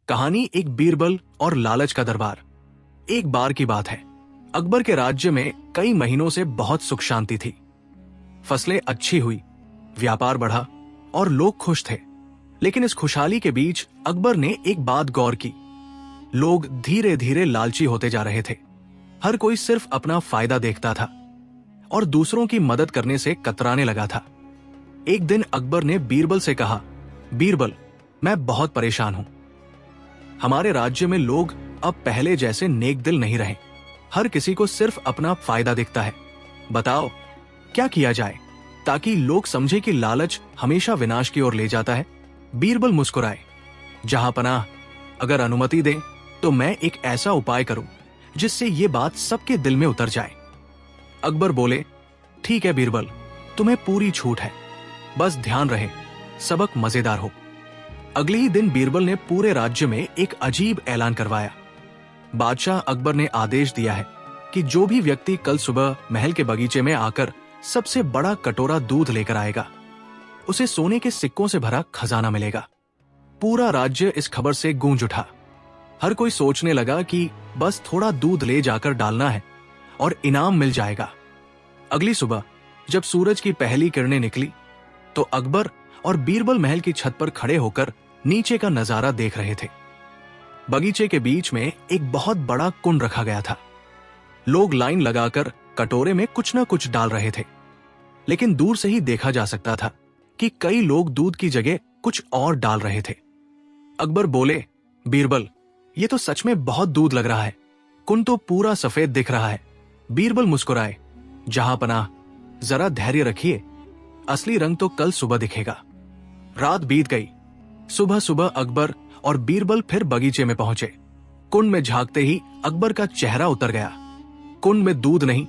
कहानी एक बीरबल और लालच का दरबार। एक बार की बात है, अकबर के राज्य में कई महीनों से बहुत सुख शांति थी। फसलें अच्छी हुई, व्यापार बढ़ा और लोग खुश थे। लेकिन इस खुशहाली के बीच अकबर ने एक बात गौर की। लोग धीरे धीरे लालची होते जा रहे थे। हर कोई सिर्फ अपना फायदा देखता था और दूसरों की मदद करने से कतराने लगा था। एक दिन अकबर ने बीरबल से कहा, बीरबल, मैं बहुत परेशान हूं। हमारे राज्य में लोग अब पहले जैसे नेक दिल नहीं रहे। हर किसी को सिर्फ अपना फायदा दिखता है। बताओ क्या किया जाए ताकि लोग समझे कि लालच हमेशा विनाश की ओर ले जाता है। बीरबल मुस्कुराए, जहां पनाह, अगर अनुमति दें तो मैं एक ऐसा उपाय करूं जिससे ये बात सबके दिल में उतर जाए। अकबर बोले, ठीक है बीरबल, तुम्हें पूरी छूट है, बस ध्यान रहे सबक मजेदार हो। अगले ही दिन बीरबल ने पूरे राज्य में एक अजीब ऐलान करवाया। बादशाह अकबर ने आदेश दिया है कि जो भी व्यक्ति कल सुबह महल के बगीचे में आकर सबसे बड़ा कटोरा दूध लेकर आएगा, उसे सोने के सिक्कों से भरा खजाना मिलेगा। पूरा राज्य इस खबर से गूंज उठा। हर कोई सोचने लगा कि बस थोड़ा दूध ले जाकर डालना है और इनाम मिल जाएगा। अगली सुबह जब सूरज की पहली किरणें निकली तो अकबर और बीरबल महल की छत पर खड़े होकर नीचे का नजारा देख रहे थे। बगीचे के बीच में एक बहुत बड़ा कुंड रखा गया था। लोग लाइन लगाकर कटोरे में कुछ न कुछ डाल रहे थे, लेकिन दूर से ही देखा जा सकता था कि कई लोग दूध की जगह कुछ और डाल रहे थे। अकबर बोले, बीरबल, ये तो सच में बहुत दूध लग रहा है। कुंड तो पूरा सफेद दिख रहा है। बीरबल मुस्कुराए, जहां पनाह, जरा धैर्य रखिए, असली रंग तो कल सुबह दिखेगा। रात बीत गई। सुबह सुबह अकबर और बीरबल फिर बगीचे में पहुंचे। कुंड में झांकते ही अकबर का चेहरा उतर गया। कुंड में दूध नहीं,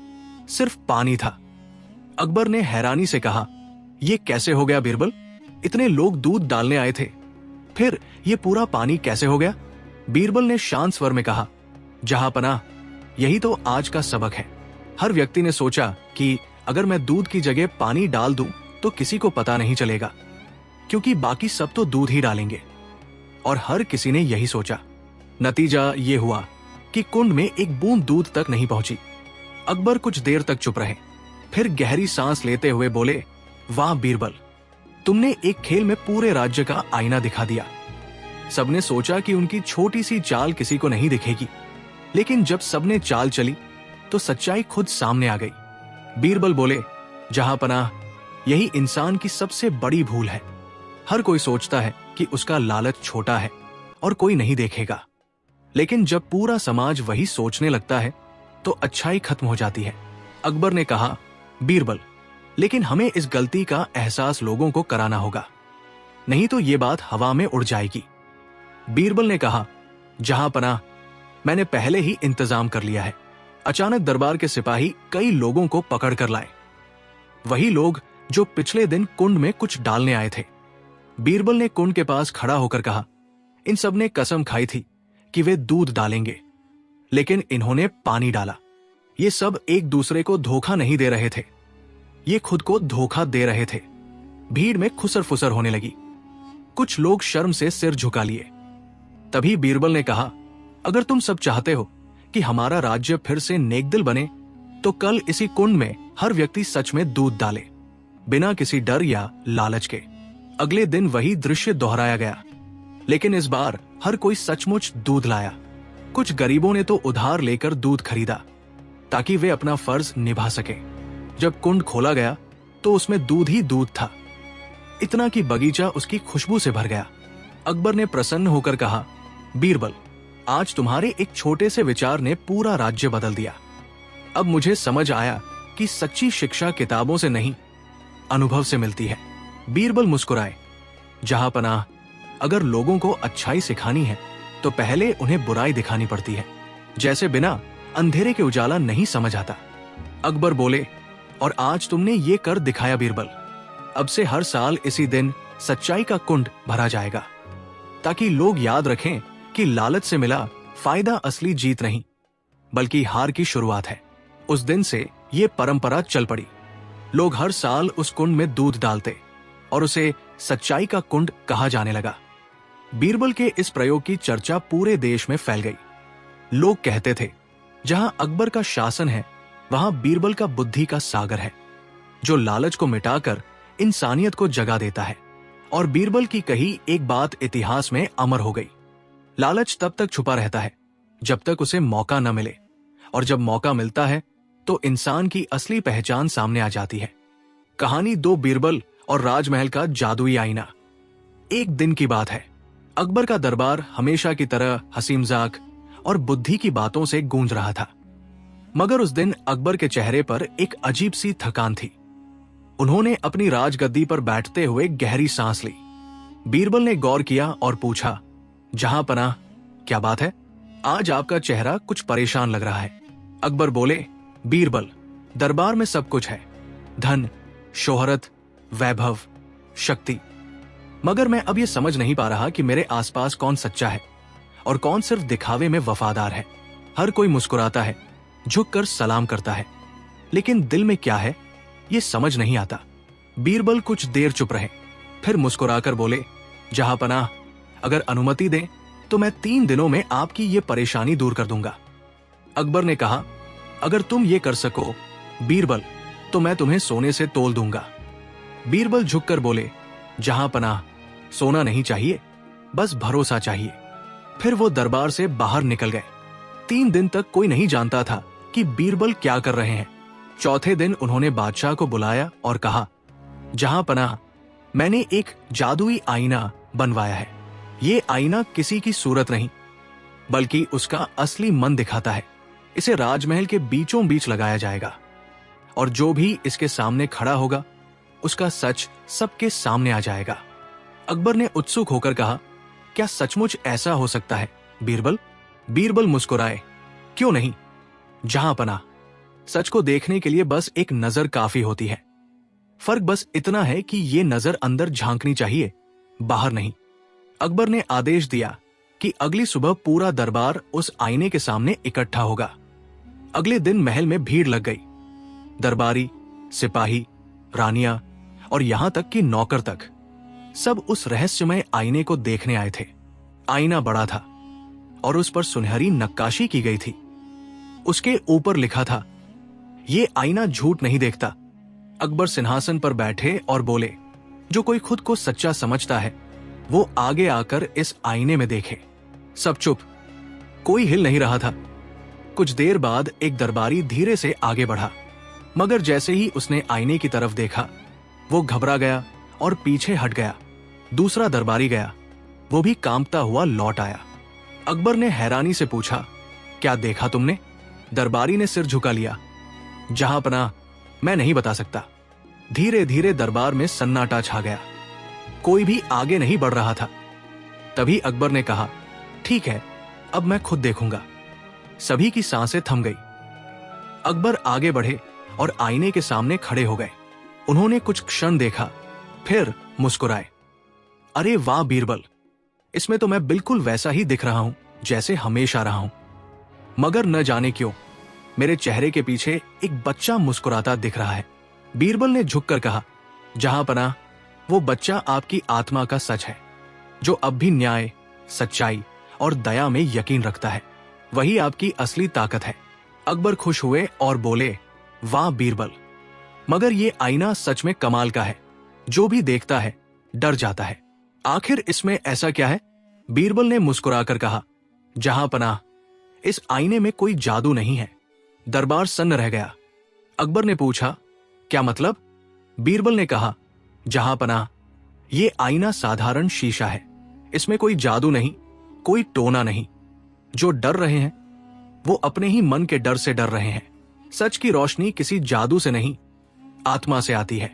सिर्फ पानी था। अकबर ने हैरानी से कहा, यह कैसे हो गया बीरबल? इतने लोग दूध डालने आए थे, फिर यह पूरा पानी कैसे हो गया? बीरबल ने शांत स्वर में कहा, जहां पनाह, यही तो आज का सबक है। हर व्यक्ति ने सोचा कि अगर मैं दूध की जगह पानी डाल दूं तो किसी को पता नहीं चलेगा, क्योंकि बाकी सब तो दूध ही डालेंगे। और हर किसी ने यही सोचा। नतीजा ये हुआ कि कुंड में एक बूंद दूध तक नहीं पहुंची। अकबर कुछ देर तक चुप रहे, फिर गहरी सांस लेते हुए बोले, वाह बीरबल, तुमने एक खेल में पूरे राज्य का आईना दिखा दिया। सबने सोचा कि उनकी छोटी सी चाल किसी को नहीं दिखेगी, लेकिन जब सबने चाल चली तो सच्चाई खुद सामने आ गई। बीरबल बोले, जहां पनाह, यही इंसान की सबसे बड़ी भूल है। हर कोई सोचता है कि उसका लालच छोटा है और कोई नहीं देखेगा, लेकिन जब पूरा समाज वही सोचने लगता है तो अच्छाई खत्म हो जाती है। अकबर ने कहा, बीरबल, लेकिन हमें इस गलती का एहसास लोगों को कराना होगा, नहीं तो ये बात हवा में उड़ जाएगी। बीरबल ने कहा, जहां पनाह, मैंने पहले ही इंतजाम कर लिया है। अचानक दरबार के सिपाही कई लोगों को पकड़ कर लाए, वही लोग जो पिछले दिन कुंड में कुछ डालने आए थे। बीरबल ने कुंड के पास खड़ा होकर कहा, इन सब ने कसम खाई थी कि वे दूध डालेंगे, लेकिन इन्होंने पानी डाला। ये सब एक दूसरे को धोखा नहीं दे रहे थे, ये खुद को धोखा दे रहे थे। भीड़ में खुसर फुसर होने लगी। कुछ लोग शर्म से सिर झुका लिए। तभी बीरबल ने कहा, अगर तुम सब चाहते हो कि हमारा राज्य फिर से नेकदिल बने तो कल इसी कुंड में हर व्यक्ति सच में दूध डाले, बिना किसी डर या लालच के। अगले दिन वही दृश्य दोहराया गया, लेकिन इस बार हर कोई सचमुच दूध लाया। कुछ गरीबों ने तो उधार लेकर दूध खरीदा ताकि वे अपना फर्ज निभा सके। जब कुंड खोला गया तो उसमें दूध ही दूध था, इतना कि बगीचा उसकी खुशबू से भर गया। अकबर ने प्रसन्न होकर कहा, बीरबल, आज तुम्हारे एक छोटे से विचार ने पूरा राज्य बदल दिया। अब मुझे समझ आया कि सच्ची शिक्षा किताबों से नहीं, अनुभव से मिलती है। बीरबल मुस्कुराए, जहां पनाह, अगर लोगों को अच्छाई सिखानी है तो पहले उन्हें बुराई दिखानी पड़ती है, जैसे बिना अंधेरे के उजाला नहीं समझ आता। अकबर बोले, और आज तुमने ये कर दिखाया बीरबल। अब से हर साल इसी दिन सच्चाई का कुंड भरा जाएगा, ताकि लोग याद रखें कि लालच से मिला फायदा असली जीत नहीं, बल्कि हार की शुरुआत है। उस दिन से ये परंपरा चल पड़ी। लोग हर साल उस कुंड में दूध डालते और उसे सच्चाई का कुंड कहा जाने लगा। बीरबल के इस प्रयोग की चर्चा पूरे देश में फैल गई। लोग कहते थे, जहां अकबर का शासन है वहां बीरबल का बुद्धि का सागर है, जो लालच को मिटाकर इंसानियत को जगा देता है। और बीरबल की कही एक बात इतिहास में अमर हो गई। लालच तब तक छुपा रहता है जब तक उसे मौका न मिले, और जब मौका मिलता है तो इंसान की असली पहचान सामने आ जाती है। कहानी 2 बीरबल और राजमहल का जादुई आईना। एक दिन की बात है। अकबर का दरबार हमेशा की तरह हंसी मजाक और बुद्धि की बातों से गूंज रहा था। मगर उस दिन अकबर के चेहरे पर एक अजीब सी थकान थी। उन्होंने अपनी राजगद्दी पर बैठते हुए गहरी सांस ली। बीरबल ने गौर किया और पूछा, जहां पनाह, क्या बात है? आज आपका चेहरा कुछ परेशान लग रहा है। अकबर बोले, बीरबल, दरबार में सब कुछ है, धन, शोहरत, वैभव, शक्ति, मगर मैं अब ये समझ नहीं पा रहा कि मेरे आसपास कौन सच्चा है और कौन सिर्फ दिखावे में वफादार है। हर कोई मुस्कुराता है, झुककर सलाम करता है, लेकिन दिल में क्या है ये समझ नहीं आता। बीरबल कुछ देर चुप रहे, फिर मुस्कुराकर बोले, जहां पनाह, अगर अनुमति दें तो मैं 3 दिनों में आपकी ये परेशानी दूर कर दूंगा। अकबर ने कहा, अगर तुम ये कर सको बीरबल, तो मैं तुम्हें सोने से तोल दूंगा। बीरबल झुककर बोले, जहां पनाह, सोना नहीं चाहिए, बस भरोसा चाहिए। फिर वो दरबार से बाहर निकल गए। 3 दिन तक कोई नहीं जानता था कि बीरबल क्या कर रहे हैं। चौथे दिन उन्होंने बादशाह को बुलाया और कहा, जहां पनाह, मैंने एक जादुई आईना बनवाया है। ये आईना किसी की सूरत नहीं, बल्कि उसका असली मन दिखाता है। इसे राजमहल के बीचों बीच लगाया जाएगा, और जो भी इसके सामने खड़ा होगा उसका सच सबके सामने आ जाएगा। अकबर ने उत्सुक होकर कहा, क्या सचमुच ऐसा हो सकता है बीरबल? बीरबल मुस्कुराए, क्यों नहीं, जहां पनाह, सच को देखने के लिए बस एक नजर काफी होती है। फर्क बस इतना है कि ये नजर अंदर झांकनी चाहिए, बाहर नहीं। अकबर ने आदेश दिया कि अगली सुबह पूरा दरबार उस आईने के सामने इकट्ठा होगा। अगले दिन महल में भीड़ लग गई। दरबारी, सिपाही, रानियां और यहां तक कि नौकर तक, सब उस रहस्यमय आईने को देखने आए थे। आईना बड़ा था और उस पर सुनहरी नक्काशी की गई थी। उसके ऊपर लिखा था, ये आईना झूठ नहीं देखता। अकबर सिंहासन पर बैठे और बोले, जो कोई खुद को सच्चा समझता है वो आगे आकर इस आईने में देखे। सब चुप, कोई हिल नहीं रहा था। कुछ देर बाद एक दरबारी धीरे से आगे बढ़ा, मगर जैसे ही उसने आईने की तरफ देखा वो घबरा गया और पीछे हट गया। दूसरा दरबारी गया, वो भी कांपता हुआ लौट आया। अकबर ने हैरानी से पूछा, क्या देखा तुमने? दरबारी ने सिर झुका लिया, जहां पनाह, मैं नहीं बता सकता। धीरे धीरे दरबार में सन्नाटा छा गया, कोई भी आगे नहीं बढ़ रहा था। तभी अकबर ने कहा, ठीक है, अब मैं खुद देखूंगा। सभी की सांसें थम गई। अकबर आगे बढ़े और आईने के सामने खड़े हो गए। उन्होंने कुछ क्षण देखा, फिर मुस्कुराए, अरे वाह बीरबल, इसमें तो मैं बिल्कुल वैसा ही दिख रहा हूं जैसे हमेशा रहा हूं। मगर न जाने क्यों मेरे चेहरे के पीछे एक बच्चा मुस्कुराता दिख रहा है। बीरबल ने झुककर कहा, जहां पनाह, वो बच्चा आपकी आत्मा का सच है, जो अब भी न्याय, सच्चाई और दया में यकीन रखता है। वही आपकी असली ताकत है। अकबर खुश हुए और बोले, वाह बीरबल, मगर ये आईना सच में कमाल का है। जो भी देखता है डर जाता है। आखिर इसमें ऐसा क्या है? बीरबल ने मुस्कुराकर कहा, जहां पनाह, इस आईने में कोई जादू नहीं है। दरबार सन्न रह गया। अकबर ने पूछा, क्या मतलब? बीरबल ने कहा, जहां पनाह, ये आईना साधारण शीशा है। इसमें कोई जादू नहीं, कोई टोना नहीं। जो डर रहे हैं वो अपने ही मन के डर से डर रहे हैं। सच की रोशनी किसी जादू से नहीं, आत्मा से आती है।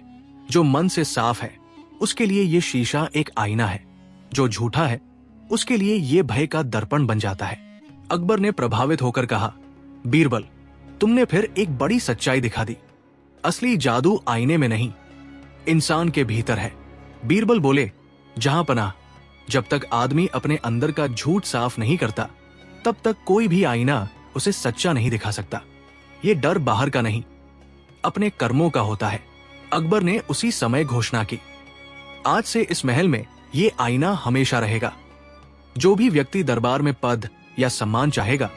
जो मन से साफ है उसके लिए ये शीशा एक आईना है। जो झूठा है उसके लिए ये भय का दर्पण बन जाता है। अकबर ने प्रभावित होकर कहा, बीरबल, तुमने फिर एक बड़ी सच्चाई दिखा दी। असली जादू आईने में नहीं, इंसान के भीतर है। बीरबल बोले, जहां पनाह, जब तक आदमी अपने अंदर का झूठ साफ नहीं करता तब तक कोई भी आईना उसे सच्चा नहीं दिखा सकता। ये डर बाहर का नहीं, अपने कर्मों का होता है। अकबर ने उसी समय घोषणा की, आज से इस महल में ये आईना हमेशा रहेगा। जो भी व्यक्ति दरबार में पद या सम्मान चाहेगा,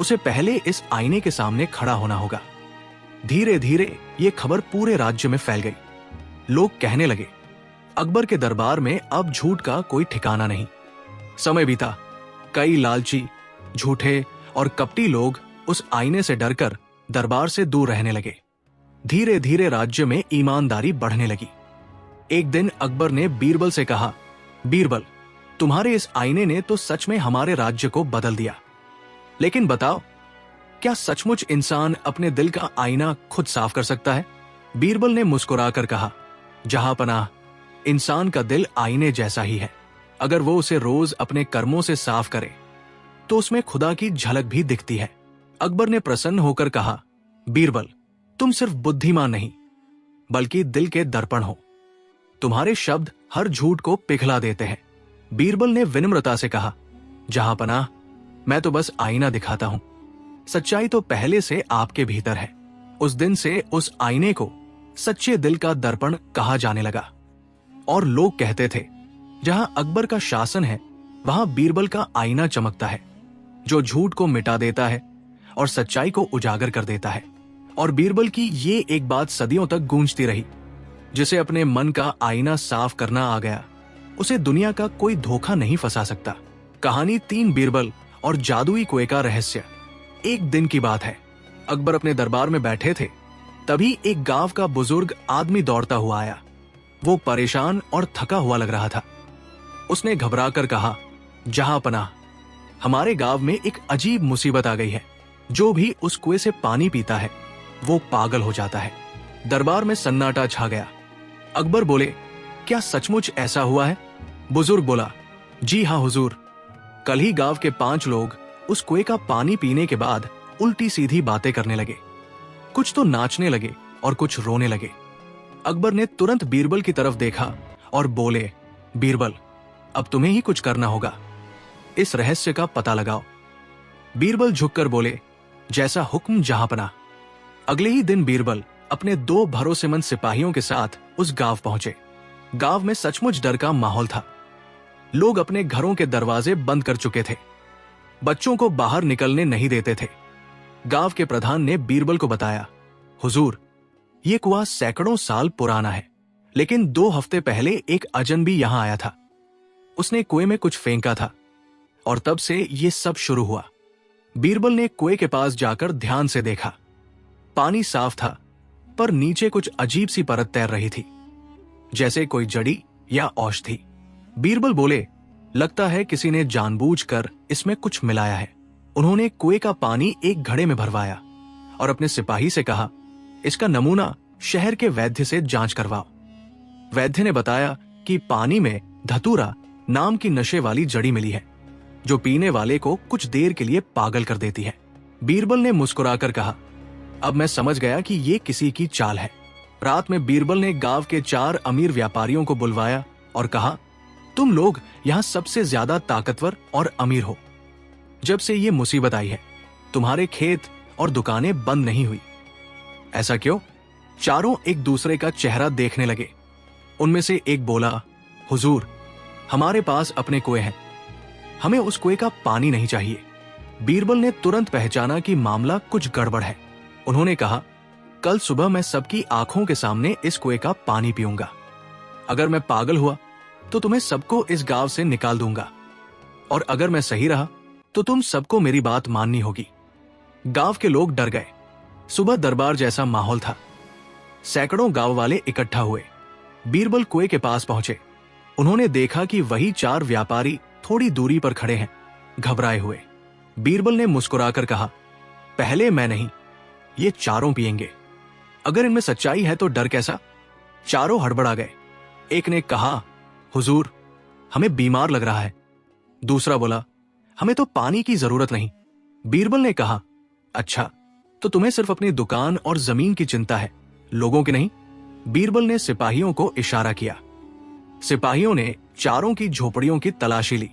उसे पहले इस आईने के सामने खड़ा होना होगा। धीरे धीरे ये खबर पूरे राज्य में फैल गई। लोग कहने लगे, अकबर के दरबार में अब झूठ का कोई ठिकाना नहीं। समय बीता, कई लालची, झूठे और कपटी लोग उस आईने से डरकर दरबार से दूर रहने लगे। धीरे धीरे राज्य में ईमानदारी बढ़ने लगी। एक दिन अकबर ने बीरबल से कहा, बीरबल, तुम्हारे इस आईने ने तो सच में हमारे राज्य को बदल दिया। लेकिन बताओ, क्या सचमुच इंसान अपने दिल का आईना खुद साफ कर सकता है? बीरबल ने मुस्कुराकर कहा, जहांपनाह, इंसान का दिल आईने जैसा ही है। अगर वो उसे रोज अपने कर्मों से साफ करे तो उसमें खुदा की झलक भी दिखती है। अकबर ने प्रसन्न होकर कहा, बीरबल, तुम सिर्फ बुद्धिमान नहीं बल्कि दिल के दर्पण हो। तुम्हारे शब्द हर झूठ को पिघला देते हैं। बीरबल ने विनम्रता से कहा, जहांपनाह, मैं तो बस आईना दिखाता हूं। सच्चाई तो पहले से आपके भीतर है। उस दिन से उस आईने को सच्चे दिल का दर्पण कहा जाने लगा। और लोग कहते थे, जहां अकबर का शासन है वहां बीरबल का आईना चमकता है, जो झूठ को मिटा देता है और सच्चाई को उजागर कर देता है। और बीरबल की ये एक बात सदियों तक गूंजती रही, जिसे अपने मन का आईना साफ करना आ गया, उसे दुनिया का कोई धोखा नहीं फंसा सकता। कहानी 3 बीरबल और जादुई कुएं का रहस्य। एक दिन की बात है, अकबर अपने दरबार में बैठे थे। तभी एक गांव का बुजुर्ग आदमी दौड़ता हुआ आया। वो परेशान और थका हुआ लग रहा था। उसने घबराकर कहा, जहांपनाह, हमारे गांव में एक अजीब मुसीबत आ गई है। जो भी उस कुएं से पानी पीता है वो पागल हो जाता है। दरबार में सन्नाटा छा गया। अकबर बोले, क्या सचमुच ऐसा हुआ है? बुजुर्ग बोला, जी हाँ हुजूर, कल ही गांव के 5 लोग उस कुएं का पानी पीने के बाद उल्टी सीधी बातें करने लगे। कुछ तो नाचने लगे और कुछ रोने लगे। अकबर ने तुरंत बीरबल की तरफ देखा और बोले, बीरबल, अब तुम्हें ही कुछ करना होगा। इस रहस्य का पता लगाओ। बीरबल झुककर बोले, जैसा हुक्म जहांपनाह। अगले ही दिन बीरबल अपने 2 भरोसेमंद सिपाहियों के साथ उस गांव पहुंचे। गांव में सचमुच डर का माहौल था। लोग अपने घरों के दरवाजे बंद कर चुके थे। बच्चों को बाहर निकलने नहीं देते थे। गांव के प्रधान ने बीरबल को बताया, हुजूर, ये कुआं सैकड़ों साल पुराना है, लेकिन 2 हफ्ते पहले एक अजनबी यहां आया था। उसने कुएं में कुछ फेंका था और तब से ये सब शुरू हुआ। बीरबल ने कुएं के पास जाकर ध्यान से देखा। पानी साफ था, पर नीचे कुछ अजीब सी परत तैर रही थी, जैसे कोई जड़ी या औषधि। बीरबल बोले, लगता है किसी ने जानबूझकर इसमें कुछ मिलाया है। उन्होंने कुएं का पानी एक घड़े में भरवाया और अपने सिपाही से कहा, इसका नमूना शहर के वैद्य से जांच करवाओ। वैद्य ने बताया कि पानी में धतूरा नाम की नशे वाली जड़ी मिली है, जो पीने वाले को कुछ देर के लिए पागल कर देती है। बीरबल ने मुस्कुराकर कहा, अब मैं समझ गया कि ये किसी की चाल है। रात में बीरबल ने गांव के 4 अमीर व्यापारियों को बुलवाया और कहा, तुम लोग यहां सबसे ज्यादा ताकतवर और अमीर हो। जब से ये मुसीबत आई है, तुम्हारे खेत और दुकानें बंद नहीं हुई। ऐसा क्यों? चारों एक दूसरे का चेहरा देखने लगे। उनमें से एक बोला, हुजूर, हमारे पास अपने कुएं हैं, हमें उस कुएं का पानी नहीं चाहिए। बीरबल ने तुरंत पहचाना कि मामला कुछ गड़बड़ है। उन्होंने कहा, कल सुबह मैं सबकी आंखों के सामने इस कुएं का पानी पीऊंगा। अगर मैं पागल हुआ तो तुम्हें सबको इस गांव से निकाल दूंगा, और अगर मैं सही रहा तो तुम सबको मेरी बात माननी होगी। गांव के लोग डर गए। सुबह दरबार जैसा माहौल था। सैकड़ों गांव वाले इकट्ठा हुए। बीरबल कुएं के पास पहुंचे। उन्होंने देखा कि वही 4 व्यापारी थोड़ी दूरी पर खड़े हैं, घबराए हुए। बीरबल ने मुस्कुराकर कहा, पहले मैं नहीं, ये चारों पिएंगे। अगर इनमें सच्चाई है तो डर कैसा? चारों हड़बड़ा गए। एक ने कहा, हुजूर, हमें बीमार लग रहा है। दूसरा बोला, हमें तो पानी की जरूरत नहीं। बीरबल ने कहा, अच्छा, तो तुम्हें सिर्फ अपनी दुकान और जमीन की चिंता है, लोगों की नहीं। बीरबल ने सिपाहियों को इशारा किया। सिपाहियों ने चारों की झोपड़ियों की तलाशी ली।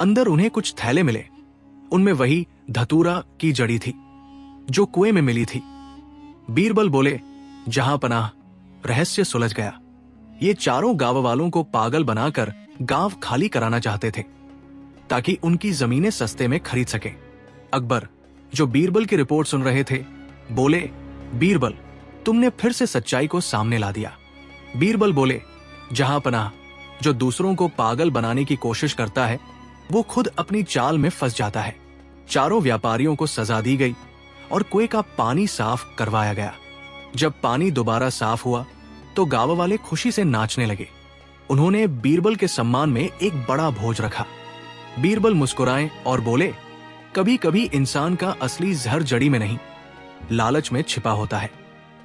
अंदर उन्हें कुछ थैले मिले। उनमें वही धतूरा की जड़ी थी जो कुएं में मिली थी। बीरबल बोले, जहांपनाह, रहस्य सुलझ गया। ये चारों गांव वालों को पागल बनाकर गांव खाली कराना चाहते थे। ताकि उनकी जमीनें सस्ते में खरीद सकें। अकबर, जो बीरबल की रिपोर्ट सुन रहे थे, बोले, बीरबल, तुमने फिर से सच्चाई को सामने ला दिया। बीरबल बोले, जहां पनाह, जो दूसरों को पागल बनाने की कोशिश करता है वो खुद अपनी चाल में फंस जाता है। चारों व्यापारियों को सजा दी गई और कुएं का पानी साफ करवाया गया। जब पानी दोबारा साफ हुआ तो गांव वाले खुशी से नाचने लगे। उन्होंने बीरबल के सम्मान में एक बड़ा भोज रखा। बीरबल मुस्कुराए और बोले, कभी कभी इंसान का असली जहर जड़ी में नहीं, लालच में छिपा होता है।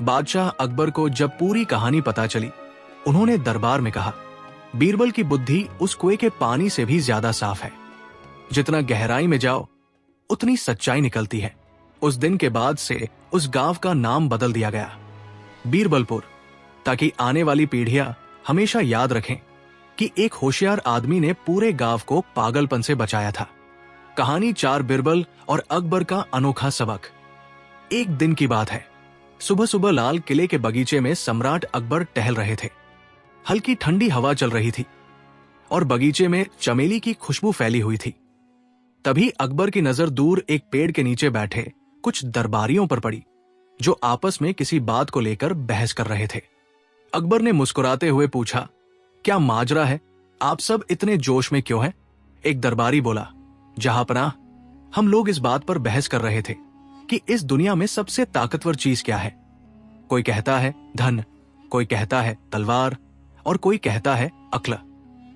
बादशाह अकबर को जब पूरी कहानी पता चली, उन्होंने दरबार में कहा, बीरबल की बुद्धि उस कुएं के पानी से भी ज्यादा साफ है। जितना गहराई में जाओ उतनी सच्चाई निकलती है। उस दिन के बाद से उस गांव का नाम बदल दिया गया बीरबलपुर, ताकि आने वाली पीढ़ियां हमेशा याद रखें कि एक होशियार आदमी ने पूरे गांव को पागलपन से बचाया था। कहानी 4 बीरबल और अकबर का अनोखा सबक। एक दिन की बात है। सुबह सुबह लाल किले के बगीचे में सम्राट अकबर टहल रहे थे। हल्की ठंडी हवा चल रही थी और बगीचे में चमेली की खुशबू फैली हुई थी। तभी अकबर की नजर दूर एक पेड़ के नीचे बैठे कुछ दरबारियों पर पड़ी, जो आपस में किसी बात को लेकर बहस कर रहे थे। अकबर ने मुस्कुराते हुए पूछा, क्या माजरा है? आप सब इतने जोश में क्यों हैं? एक दरबारी बोला, जहांपनाह, हम लोग इस बात पर बहस कर रहे थे कि इस दुनिया में सबसे ताकतवर चीज क्या है। कोई कहता है धन, कोई कहता है तलवार और कोई कहता है अक्ल,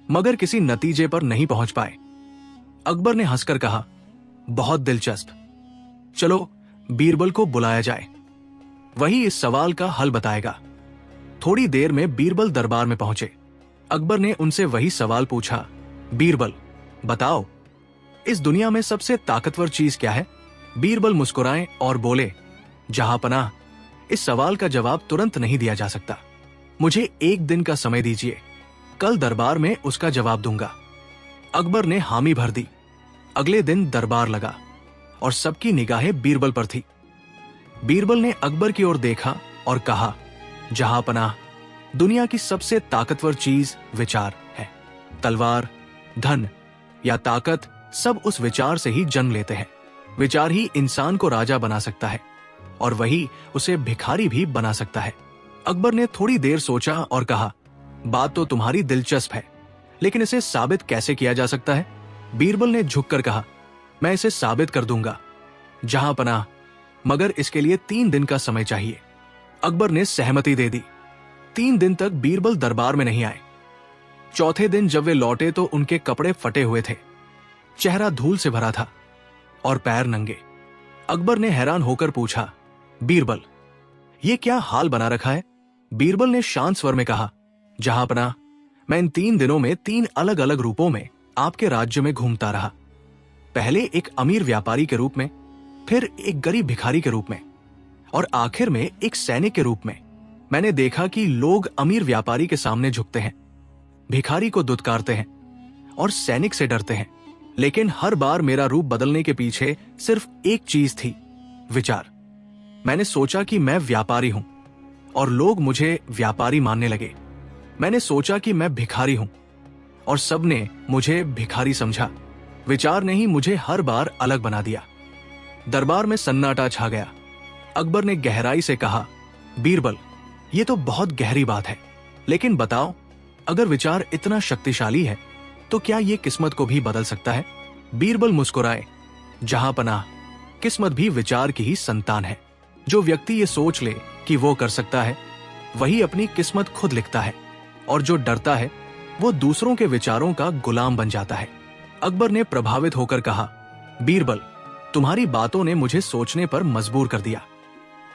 मगर किसी नतीजे पर नहीं पहुंच पाए। अकबर ने हंसकर कहा, बहुत दिलचस्प, चलो बीरबल को बुलाया जाए, वही इस सवाल का हल बताएगा। थोड़ी देर में बीरबल दरबार में पहुंचे। अकबर ने उनसे वही सवाल पूछा, बीरबल, बताओ, इस दुनिया में सबसे ताकतवर चीज क्या है? बीरबल मुस्कुराए और बोले, जहांपनाह, इस सवाल का जवाब तुरंत नहीं दिया जा सकता। मुझे एक दिन का समय दीजिए, कल दरबार में उसका जवाब दूंगा। अकबर ने हामी भर दी। अगले दिन दरबार लगा और सबकी निगाहें बीरबल पर थी। बीरबल ने अकबर की ओर देखा और कहा, जहांपनाह, दुनिया की सबसे ताकतवर चीज विचार है। तलवार, धन या ताकत सब उस विचार से ही जन्म लेते हैं। विचार ही इंसान को राजा बना सकता है और वही उसे भिखारी भी बना सकता है। अकबर ने थोड़ी देर सोचा और कहा, बात तो तुम्हारी दिलचस्प है, लेकिन इसे साबित कैसे किया जा सकता है? बीरबल ने झुककर कहा, मैं इसे साबित कर दूंगा जहांपनाह, मगर इसके लिए 3 दिन का समय चाहिए। अकबर ने सहमति दे दी। 3 दिन तक बीरबल दरबार में नहीं आए। चौथे दिन जब वे लौटे तो उनके कपड़े फटे हुए थे, चेहरा धूल से भरा था और पैर नंगे। अकबर ने हैरान होकर पूछा, बीरबल, ये क्या हाल बना रखा है? बीरबल ने शांत स्वर में कहा, जहांपनाह, मैं इन 3 दिनों में 3 अलग अलग रूपों में आपके राज्य में घूमता रहा। पहले एक अमीर व्यापारी के रूप में, फिर एक गरीब भिखारी के रूप में और आखिर में एक सैनिक के रूप में। मैंने देखा कि लोग अमीर व्यापारी के सामने झुकते हैं, भिखारी को दुत्कारते हैं और सैनिक से डरते हैं, लेकिन हर बार मेरा रूप बदलने के पीछे सिर्फ एक चीज थी, विचार। मैंने सोचा कि मैं व्यापारी हूं और लोग मुझे व्यापारी मानने लगे। मैंने सोचा कि मैं भिखारी हूं और सबने मुझे भिखारी समझा। विचार ने ही मुझे हर बार अलग बना दिया। दरबार में सन्नाटा छा गया। अकबर ने गहराई से कहा, बीरबल, ये तो बहुत गहरी बात है, लेकिन बताओ, अगर विचार इतना शक्तिशाली है तो क्या ये किस्मत को भी बदल सकता है? बीरबल मुस्कुराए, जहांपनाह, किस्मत भी विचार की ही संतान है। जो व्यक्ति ये सोच ले कि वो कर सकता है, वही अपनी किस्मत खुद लिखता है, और जो डरता है वो दूसरों के विचारों का गुलाम बन जाता है। अकबर ने प्रभावित होकर कहा, बीरबल, तुम्हारी बातों ने मुझे सोचने पर मजबूर कर दिया,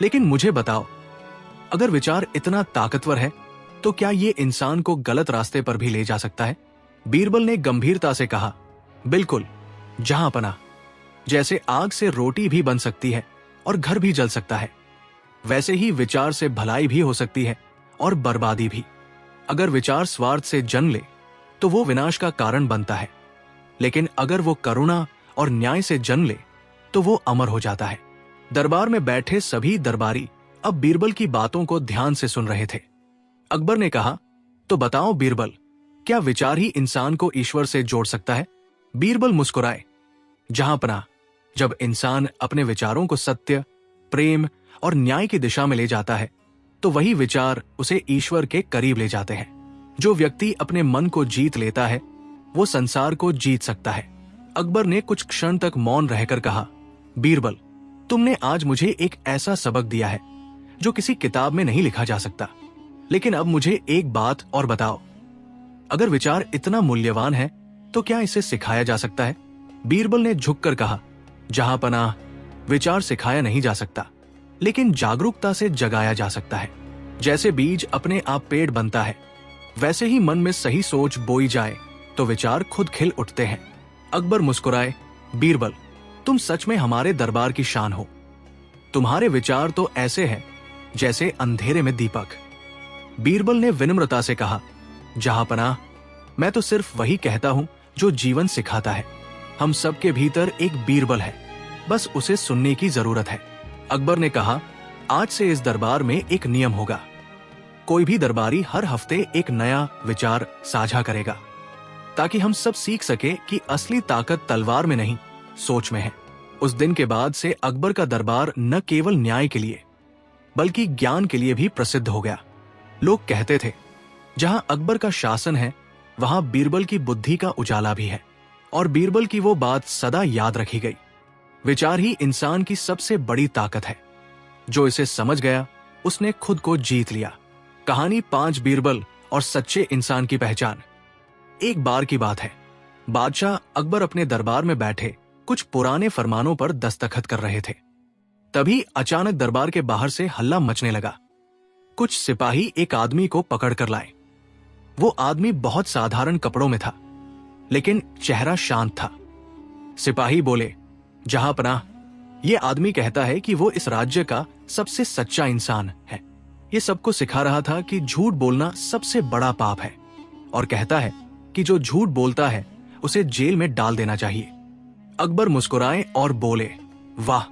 लेकिन मुझे बताओ, अगर विचार इतना ताकतवर है तो क्या ये इंसान को गलत रास्ते पर भी ले जा सकता है? बीरबल ने गंभीरता से कहा, बिल्कुल जहांपनाह, जैसे आग से रोटी भी बन सकती है और घर भी जल सकता है, वैसे ही विचार से भलाई भी हो सकती है और बर्बादी भी। अगर विचार स्वार्थ से जन्म ले तो वो विनाश का कारण बनता है, लेकिन अगर वो करुणा और न्याय से जन्म ले तो वो अमर हो जाता है। दरबार में बैठे सभी दरबारी अब बीरबल की बातों को ध्यान से सुन रहे थे। अकबर ने कहा, तो बताओ बीरबल, क्या विचार ही इंसान को ईश्वर से जोड़ सकता है? बीरबल मुस्कुराए। जहां पनाह, जब इंसान अपने विचारों को सत्य, प्रेम और न्याय की दिशा में ले जाता है तो वही विचार उसे ईश्वर के करीब ले जाते हैं। जो व्यक्ति अपने मन को जीत लेता है वो संसार को जीत सकता है। अकबर ने कुछ क्षण तक मौन रहकर कहा, बीरबल, तुमने आज मुझे एक ऐसा सबक दिया है जो किसी किताब में नहीं लिखा जा सकता। लेकिन अब मुझे एक बात और बताओ, अगर विचार इतना मूल्यवान है तो क्या इसे सिखाया जा सकता है? बीरबल ने झुककर कहा, जहां पनाह, विचार सिखाया नहीं जा सकता, लेकिन जागरूकता से जगाया जा सकता है। जैसे बीज अपने आप पेड़ बनता है, वैसे ही मन में सही सोच बोई जाए तो विचार खुद खिल उठते हैं। अकबर मुस्कुराए, बीरबल, तुम सच में हमारे दरबार की शान हो। तुम्हारे विचार तो ऐसे हैं जैसे अंधेरे में दीपक। बीरबल ने विनम्रता से कहा, जहां पनाह, मैं तो सिर्फ वही कहता हूं जो जीवन सिखाता है। हम सबके भीतर एक बीरबल है, बस उसे सुनने की जरूरत है। अकबर ने कहा, आज से इस दरबार में एक नियम होगा। कोई भी दरबारी हर हफ्ते एक नया विचार साझा करेगा, ताकि हम सब सीख सके कि असली ताकत तलवार में नहीं, सोच में है। उस दिन के बाद से अकबर का दरबार न केवल न्याय के लिए बल्कि ज्ञान के लिए भी प्रसिद्ध हो गया। लोग कहते थे, जहां अकबर का शासन है वहां बीरबल की बुद्धि का उजाला भी है। और बीरबल की वो बात सदा याद रखी गई, विचार ही इंसान की सबसे बड़ी ताकत है। जो इसे समझ गया उसने खुद को जीत लिया। कहानी 5 बीरबल और सच्चे इंसान की पहचान। एक बार की बात है, बादशाह अकबर अपने दरबार में बैठे कुछ पुराने फरमानों पर दस्तखत कर रहे थे। तभी अचानक दरबार के बाहर से हल्ला मचने लगा। कुछ सिपाही एक आदमी को पकड़ कर लाए। वो आदमी बहुत साधारण कपड़ों में था, लेकिन चेहरा शांत था। सिपाही बोले, जहां पनाह, ये आदमी कहता है कि वो इस राज्य का सबसे सच्चा इंसान है। ये सबको सिखा रहा था कि झूठ बोलना सबसे बड़ा पाप है, और कहता है कि जो झूठ बोलता है उसे जेल में डाल देना चाहिए। अकबर मुस्कुराए और बोले, वाह,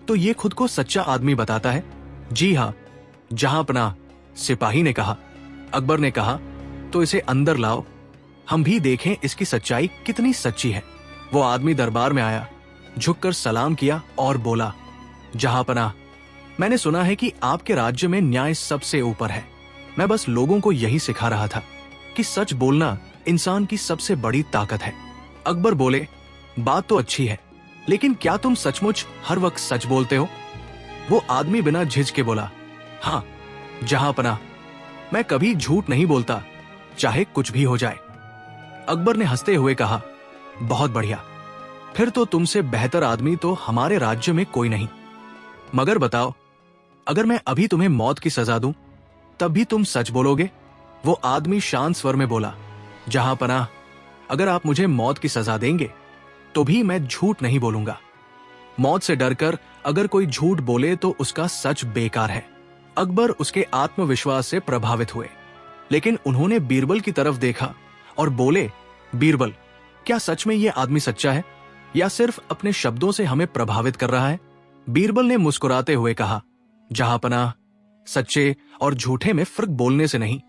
तो ये खुद को सच्चा आदमी बताता है? जी हाँ, जहां पनाह, सिपाही ने कहा। अकबर ने कहा, तो इसे अंदर लाओ, हम भी देखें इसकी सच्चाई कितनी सच्ची है। वो आदमी दरबार में आया, झुककर सलाम किया और बोला, जहां पनाह, मैंने सुना है कि आपके राज्य में न्याय सबसे ऊपर है। मैं बस लोगों को यही सिखा रहा था कि सच बोलना इंसान की सबसे बड़ी ताकत है। अकबर बोले, बात तो अच्छी है, लेकिन क्या तुम सचमुच हर वक्त सच बोलते हो? वो आदमी बिना झिझके बोला, हाँ, जहां पनाह, मैं कभी झूठ नहीं बोलता, चाहे कुछ भी हो जाए। अकबर ने हंसते हुए कहा, बहुत बढ़िया, फिर तो तुमसे बेहतर आदमी तो हमारे राज्य में कोई नहीं। मगर बताओ, अगर मैं अभी तुम्हें मौत की सजा दूं, तब भी तुम सच बोलोगे? वो आदमी शांत स्वर में बोला, जहां पनाह, अगर आप मुझे मौत की सजा देंगे तो भी मैं झूठ नहीं बोलूंगा। मौत से डरकर अगर कोई झूठ बोले तो उसका सच बेकार है। अकबर उसके आत्मविश्वास से प्रभावित हुए, लेकिन उन्होंने बीरबल की तरफ देखा और बोले, बीरबल, क्या सच में यह आदमी सच्चा है या सिर्फ अपने शब्दों से हमें प्रभावित कर रहा है? बीरबल ने मुस्कुराते हुए कहा, जहां पनाह, सच्चे और झूठे में फर्क बोलने से नहीं,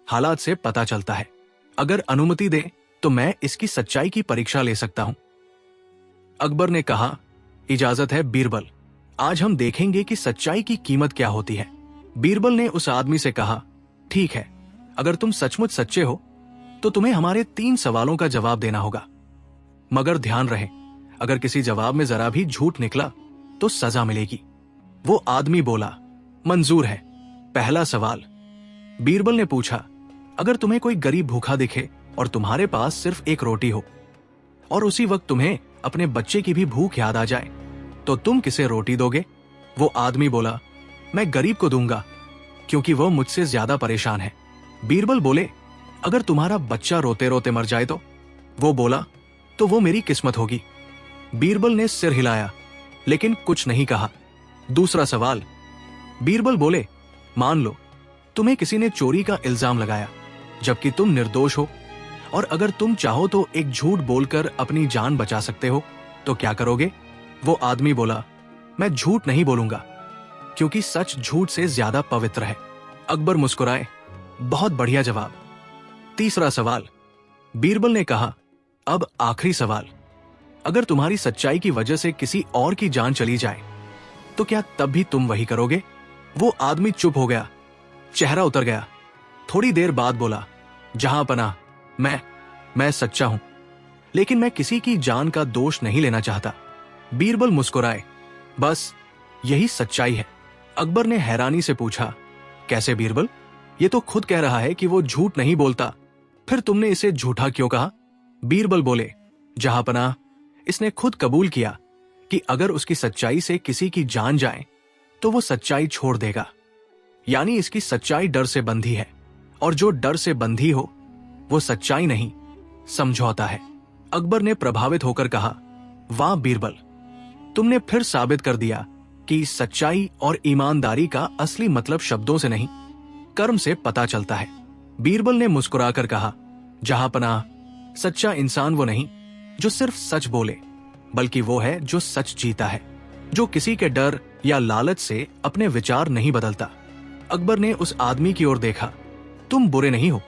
हालात से पता चलता है। अगर अनुमति दे तो मैं इसकी सच्चाई की परीक्षा ले सकता हूं। अकबर ने कहा, इजाजत है बीरबल, आज हम देखेंगे कि सच्चाई की कीमत क्या होती है। बीरबल ने उस आदमी से कहा, ठीक है, अगर तुम सचमुच सच्चे हो तो तुम्हें हमारे 3 सवालों का जवाब देना होगा। मगर ध्यान रहे, अगर किसी जवाब में जरा भी झूठ निकला तो सजा मिलेगी। वो आदमी बोला, मंजूर है। पहला सवाल, बीरबल ने पूछा, अगर तुम्हें कोई गरीब भूखा दिखे और तुम्हारे पास सिर्फ एक रोटी हो और उसी वक्त तुम्हें अपने बच्चे की भी भूख याद आ जाए, तो तुम किसे रोटी दोगे? वो आदमी बोला, मैं गरीब को दूंगा, क्योंकि वो मुझसे ज्यादा परेशान है। बीरबल बोले, अगर तुम्हारा बच्चा रोते रोते मर जाए तो? वो बोला, तो वो मेरी किस्मत होगी। बीरबल ने सिर हिलाया, लेकिन कुछ नहीं कहा। दूसरा सवाल, बीरबल बोले, मान लो तुम्हें किसी ने चोरी का इल्जाम लगाया जबकि तुम निर्दोष हो, और अगर तुम चाहो तो एक झूठ बोलकर अपनी जान बचा सकते हो, तो क्या करोगे? वो आदमी बोला, मैं झूठ नहीं बोलूंगा, क्योंकि सच झूठ से ज्यादा पवित्र है। अकबर मुस्कुराए, बहुत बढ़िया जवाब। तीसरा सवाल, बीरबल ने कहा, अब आखिरी सवाल, अगर तुम्हारी सच्चाई की वजह से किसी और की जान चली जाए तो क्या तब भी तुम वही करोगे? वो आदमी चुप हो गया, चेहरा उतर गया। थोड़ी देर बाद बोला, जहां पनाह, मैं सच्चा हूं, लेकिन मैं किसी की जान का दोष नहीं लेना चाहता। बीरबल मुस्कुराए, बस यही सच्चाई है। अकबर ने हैरानी से पूछा, कैसे बीरबल? ये तो खुद कह रहा है कि वो झूठ नहीं बोलता, फिर तुमने इसे झूठा क्यों कहा? बीरबल बोले, जहां पनाह, इसने खुद कबूल किया कि अगर उसकी सच्चाई से किसी की जान जाए तो वो सच्चाई छोड़ देगा। यानी इसकी सच्चाई डर से बंधी है, और जो डर से बंधी हो वो सच्चाई नहीं, समझौता है। अकबर ने प्रभावित होकर कहा, वाह बीरबल, तुमने फिर साबित कर दिया कि सच्चाई और ईमानदारी का असली मतलब शब्दों से नहीं, कर्म से पता चलता है। बीरबल ने मुस्कुराकर कहा, जहां पनाह, सच्चा इंसान वो नहीं जो सिर्फ सच बोले, बल्कि वो है जो सच जीता है, जो किसी के डर या लालच से अपने विचार नहीं बदलता। अकबर ने उस आदमी की ओर देखा, तुम बुरे नहीं हो,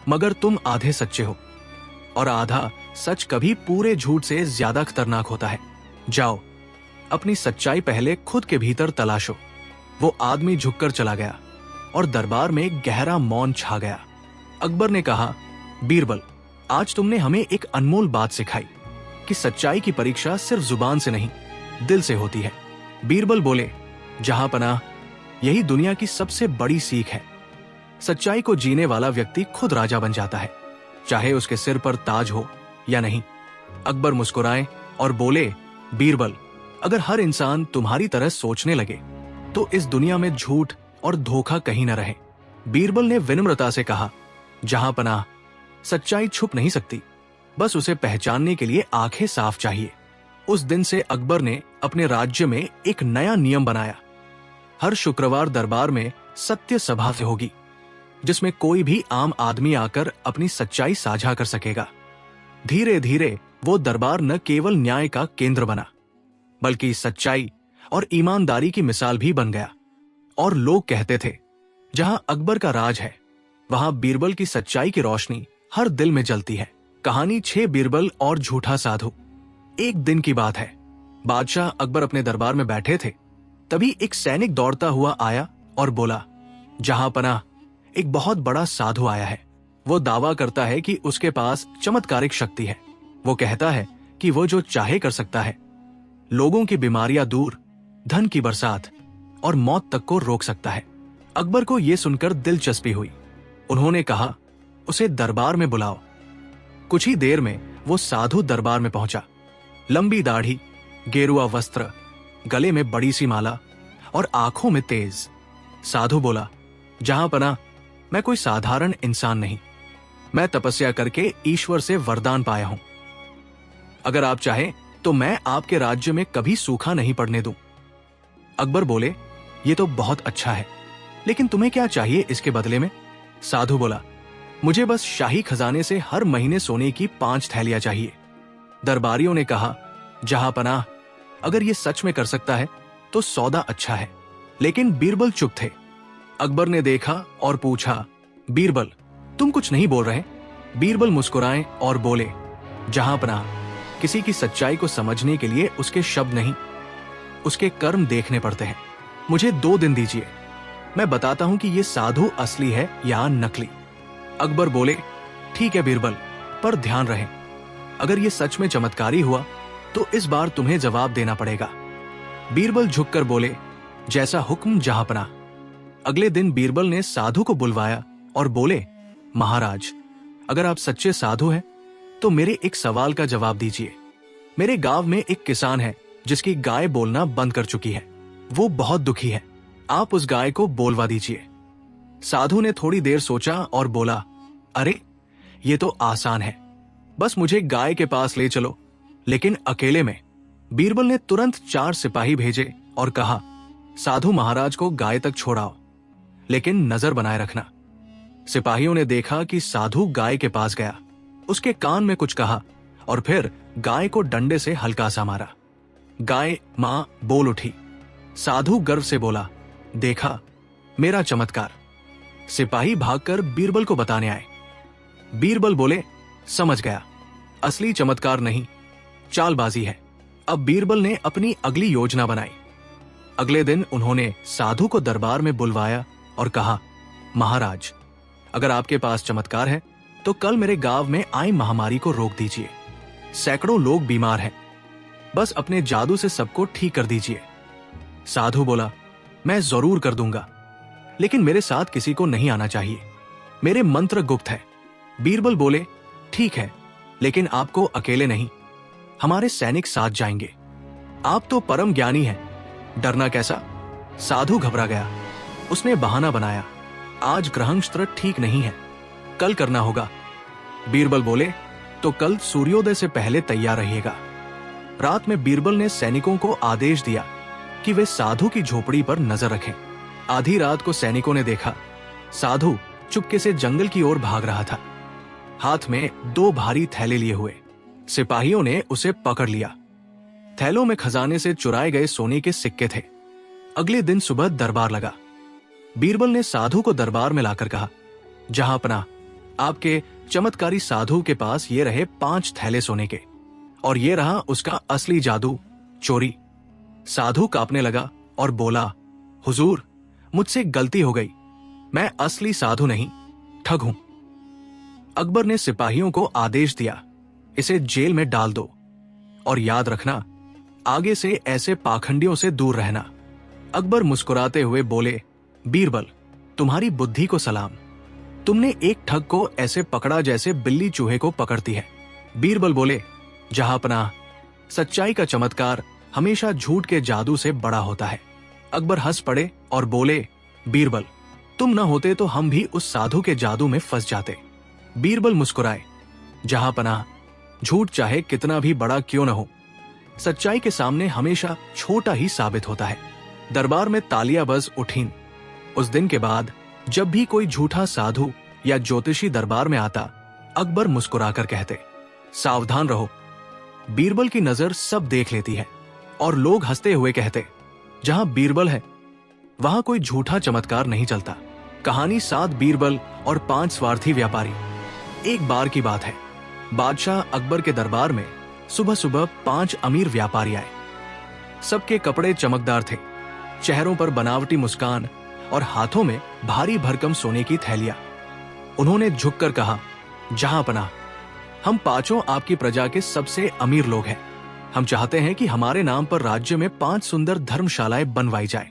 मगर तुम आधे सच्चे हो, और आधा सच कभी पूरे झूठ से ज्यादा खतरनाक होता है। जाओ, अपनी सच्चाई पहले खुद के भीतर तलाशो। वो आदमी झुककर चला गया और दरबार में गहरा मौन छा गया। अकबर ने कहा, बीरबल, आज तुमने हमें एक अनमोल बात सिखाई कि सच्चाई की परीक्षा सिर्फ जुबान से नहीं, दिल से होती है। बीरबल बोले, जहां पनाह, यही दुनिया की सबसे बड़ी सीख है। सच्चाई को जीने वाला व्यक्ति खुद राजा बन जाता है, चाहे उसके सिर पर ताज हो या नहीं। अकबर मुस्कुराए और बोले, बीरबल, अगर हर इंसान तुम्हारी तरह सोचने लगे तो इस दुनिया में झूठ और धोखा कहीं न रहे। बीरबल ने विनम्रता से कहा, जहां पनाह, सच्चाई छुप नहीं सकती, बस उसे पहचानने के लिए आंखें साफ चाहिए। उस दिन से अकबर ने अपने राज्य में एक नया नियम बनाया। हर शुक्रवार दरबार में सत्य सभा से होगी, जिसमें कोई भी आम आदमी आकर अपनी सच्चाई साझा कर सकेगा। धीरे धीरे वो दरबार न केवल न्याय का केंद्र बना, बल्कि सच्चाई और ईमानदारी की मिसाल भी बन गया। और लोग कहते थे, जहां अकबर का राज है, वहां बीरबल की सच्चाई की रोशनी हर दिल में जलती है। कहानी 6 बीरबल और झूठा साधु। एक दिन की बात है, बादशाह अकबर अपने दरबार में बैठे थे। तभी एक सैनिक दौड़ता हुआ आया और बोला, जहां पनाह, एक बहुत बड़ा साधु आया है। वो दावा करता है कि उसके पास चमत्कारिक शक्ति है। वो कहता है कि वो जो चाहे कर सकता है, लोगों की बीमारियां दूर, धन की बरसात और मौत तक को रोक सकता है। अकबर को यह सुनकर दिलचस्पी हुई। उन्होंने कहा, उसे दरबार में बुलाओ। कुछ ही देर में वो साधु दरबार में पहुंचा। लंबी दाढ़ी, गेरुआ वस्त्र, गले में बड़ी सी माला और आंखों में तेज। साधु बोला, जहां पनाह, मैं कोई साधारण इंसान नहीं, मैं तपस्या करके ईश्वर से वरदान पाया हूं। अगर आप चाहें तो मैं आपके राज्य में कभी सूखा नहीं पड़ने दूं। अकबर बोले, ये तो बहुत अच्छा है, लेकिन तुम्हें क्या चाहिए इसके बदले में? साधु बोला, मुझे बस शाही खजाने से हर महीने सोने की 5 थैलियां चाहिए। दरबारियों ने कहा, जहां पनाह, अगर ये सच में कर सकता है तो सौदा अच्छा है। लेकिन बीरबल चुप थे। अकबर ने देखा और पूछा, बीरबल, तुम कुछ नहीं बोल रहे? बीरबल मुस्कुराए और बोले, जहां पनाह, किसी की सच्चाई को समझने के लिए उसके शब्द नहीं, उसके कर्म देखने पड़ते हैं। मुझे 2 दिन दीजिए, मैं बताता हूं कि ये साधु असली है या नकली। अकबर बोले, ठीक है बीरबल, पर ध्यान रहे, अगर ये सच में चमत्कारी हुआ तो इस बार तुम्हें जवाब देना पड़ेगा। बीरबल झुककर बोले, जैसा हुक्म जहां पनाह। अगले दिन बीरबल ने साधु को बुलवाया और बोले, महाराज, अगर आप सच्चे साधु हैं तो मेरे एक सवाल का जवाब दीजिए। मेरे गांव में एक किसान है जिसकी गाय बोलना बंद कर चुकी है। वो बहुत दुखी है, आप उस गाय को बोलवा दीजिए। साधु ने थोड़ी देर सोचा और बोला, अरे ये तो आसान है, बस मुझे गाय के पास ले चलो, लेकिन अकेले में। बीरबल ने तुरंत 4 सिपाही भेजे और कहा, साधु महाराज को गाय तक छोड़ाओ, लेकिन नजर बनाए रखना। सिपाहियों ने देखा कि साधु गाय के पास गया, उसके कान में कुछ कहा और फिर गाय को डंडे से हल्का सा मारा। गाय मां बोल उठी। साधु गर्व से बोला, देखा मेरा चमत्कार। सिपाही भागकर बीरबल को बताने आए। बीरबल बोले, समझ गया, असली चमत्कार नहीं, चालबाजी है। अब बीरबल ने अपनी अगली योजना बनाई। अगले दिन उन्होंने साधु को दरबार में बुलवाया और कहा, महाराज, अगर आपके पास चमत्कार है तो कल मेरे गांव में आई महामारी को रोक दीजिए। सैकड़ों लोग बीमार हैं, बस अपने जादू से सबको ठीक कर दीजिए। साधु बोला, मैं जरूर कर दूंगा, लेकिन मेरे साथ किसी को नहीं आना चाहिए, मेरे मंत्र गुप्त है। बीरबल बोले, ठीक है, लेकिन आपको अकेले नहीं, हमारे सैनिक साथ जाएंगे। आप तो परम ज्ञानी हैं, डरना कैसा? साधु घबरा गया। उसने बहाना बनाया, आज ग्रहनस्त्र ठीक नहीं है, कल करना होगा। बीरबल बोले, तो कल सूर्योदय से पहले तैयार रहिएगा। रात में बीरबल ने सैनिकों को आदेश दिया कि वे साधु की झोपड़ी पर नजर रखें। आधी रात को सैनिकों ने देखा, साधु चुपके से जंगल की ओर भाग रहा था, हाथ में 2 भारी थैले लिए हुए। सिपाहियों ने उसे पकड़ लिया। थैलों में खजाने से चुराए गए सोने के सिक्के थे। अगले दिन सुबह दरबार लगा। बीरबल ने साधु को दरबार में लाकर कहा, जहांपना, आपके चमत्कारी साधु के पास ये रहे 5 थैले सोने के, और ये रहा उसका असली जादू, चोरी। साधु कांपने लगा और बोला, हुजूर, मुझसे गलती हो गई, मैं असली साधु नहीं, ठग हूं। अकबर ने सिपाहियों को आदेश दिया, इसे जेल में डाल दो, और याद रखना, आगे से ऐसे पाखंडियों से दूर रहना। अकबर मुस्कुराते हुए बोले, बीरबल, तुम्हारी बुद्धि को सलाम, तुमने एक ठग को ऐसे पकड़ा जैसे बिल्ली चूहे को पकड़ती है। बीरबल बोले, जहांपना, सच्चाई का चमत्कार हमेशा झूठ के जादू से बड़ा होता है। अकबर हंस पड़े और बोले, बीरबल, तुम न होते तो हम भी उस साधु के जादू में फंस जाते। बीरबल मुस्कुराए, जहांपना, झूठ चाहे कितना भी बड़ा क्यों न हो, सच्चाई के सामने हमेशा छोटा ही साबित होता है। दरबार में तालियां बज उठीं। उस दिन के बाद जब भी कोई झूठा साधु या ज्योतिषी दरबार में आता, अकबर मुस्कुराकर कहते, सावधान रहो, बीरबल की नजर सब देख लेती है। और लोग हंसते हुए कहते, जहां बीरबल है वहां कोई झूठा चमत्कार नहीं चलता। कहानी 7 बीरबल और 5 स्वार्थी व्यापारी। एक बार की बात है, बादशाह अकबर के दरबार में सुबह सुबह 5 अमीर व्यापारी आए। सबके कपड़े चमकदार थे, चेहरों पर बनावटी मुस्कान और हाथों में भारी भरकम सोने की थैलियां। उन्होंने झुककर कहा, जहांपना, हम 5 आपकी प्रजा के सबसे अमीर लोग हैं। हम चाहते हैं कि हमारे नाम पर राज्य में 5 सुंदर धर्मशालाएं बनवाई जाए,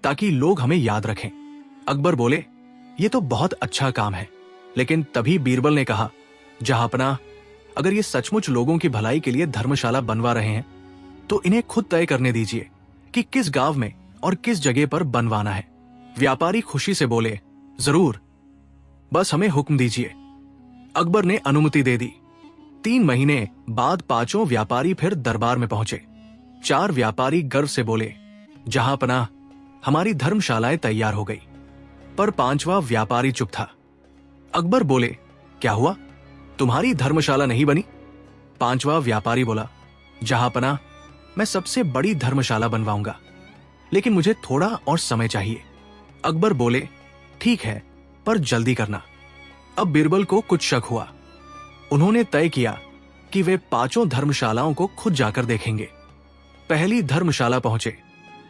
ताकि लोग हमें याद रखें। अकबर बोले, ये तो बहुत अच्छा काम है, लेकिन तभी बीरबल ने कहा, जहांपना, अगर ये सचमुच लोगों की भलाई के लिए धर्मशाला बनवा रहे हैं तो इन्हें खुद तय करने दीजिए कि किस गांव में और किस जगह पर बनवाना है। व्यापारी खुशी से बोले, जरूर, बस हमें हुक्म दीजिए। अकबर ने अनुमति दे दी। 3 महीने बाद 5 व्यापारी फिर दरबार में पहुंचे। 4 व्यापारी गर्व से बोले, जहांपना, हमारी धर्मशालाएं तैयार हो गई। पर 5वां व्यापारी चुप था। अकबर बोले, क्या हुआ, तुम्हारी धर्मशाला नहीं बनी? 5वां व्यापारी बोला, जहांपना, मैं सबसे बड़ी धर्मशाला बनवाऊंगा, लेकिन मुझे थोड़ा और समय चाहिए। अकबर बोले, ठीक है, पर जल्दी करना। अब बीरबल को कुछ शक हुआ। उन्होंने तय किया कि वे 5 धर्मशालाओं को खुद जाकर देखेंगे। पहली धर्मशाला पहुंचे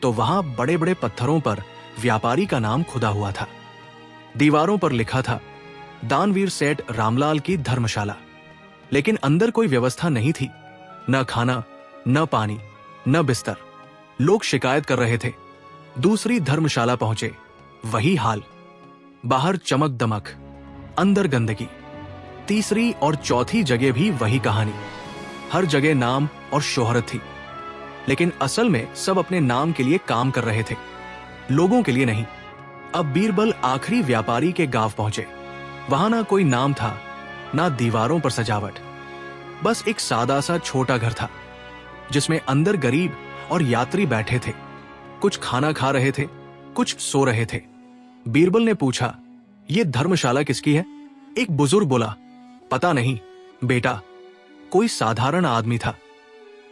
तो वहां बड़े बड़े पत्थरों पर व्यापारी का नाम खुदा हुआ था। दीवारों पर लिखा था, दानवीर सेठ रामलाल की धर्मशाला। लेकिन अंदर कोई व्यवस्था नहीं थी, न खाना, न पानी, न बिस्तर। लोग शिकायत कर रहे थे। दूसरी धर्मशाला पहुंचे, वही हाल, बाहर चमक दमक, अंदर गंदगी। तीसरी और चौथी जगह भी वही कहानी, हर जगह नाम और शोहरत थी, लेकिन असल में सब अपने नाम के लिए काम कर रहे थे, लोगों के लिए नहीं। अब बीरबल आखिरी व्यापारी के गांव पहुंचे। वहां ना कोई नाम था, ना दीवारों पर सजावट, बस एक सादा सा छोटा घर था, जिसमें अंदर गरीब और यात्री बैठे थे। कुछ खाना खा रहे थे, कुछ सो रहे थे। बीरबल ने पूछा, ये धर्मशाला किसकी है? एक बुजुर्ग बोला, पता नहीं बेटा, कोई साधारण आदमी था।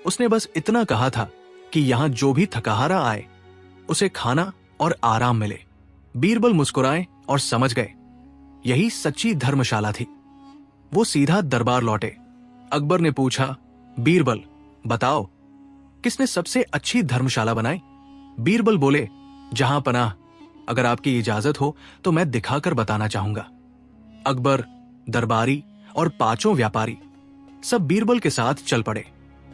उसने बस इतना कहा था कि यहां जो भी थकाहारा आए उसे खाना और आराम मिले। बीरबल मुस्कुराए और समझ गए, यही सच्ची धर्मशाला थी। वो सीधा दरबार लौटे। अकबर ने पूछा, बीरबल बताओ, किसने सबसे अच्छी धर्मशाला बनाई? बीरबल बोले, जहां पनाह, अगर आपकी इजाजत हो तो मैं दिखाकर बताना चाहूंगा। अकबर, दरबारी और पांचों व्यापारी सब बीरबल के साथ चल पड़े।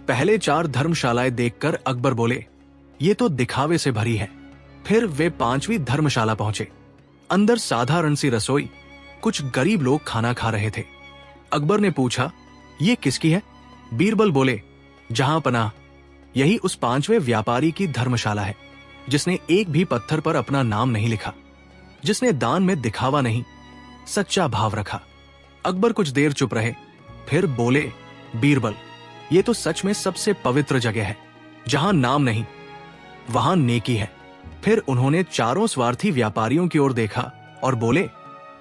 पहले 4 धर्मशालाएं देखकर अकबर बोले, ये तो दिखावे से भरी है। फिर वे 5वीं धर्मशाला पहुंचे। अंदर साधारण सी रसोई, कुछ गरीब लोग खाना खा रहे थे। अकबर ने पूछा, ये किसकी है? बीरबल बोले, जहां पनाह, यही उस 5वें व्यापारी की धर्मशाला है, जिसने एक भी पत्थर पर अपना नाम नहीं लिखा, जिसने दान में दिखावा नहीं, सच्चा भाव रखा। अकबर कुछ देर चुप रहे, फिर बोले, बीरबल, ये तो सच में सबसे पवित्र जगह है। जहां नाम नहीं, वहां नेकी है। फिर उन्होंने चारों स्वार्थी व्यापारियों की ओर देखा और बोले,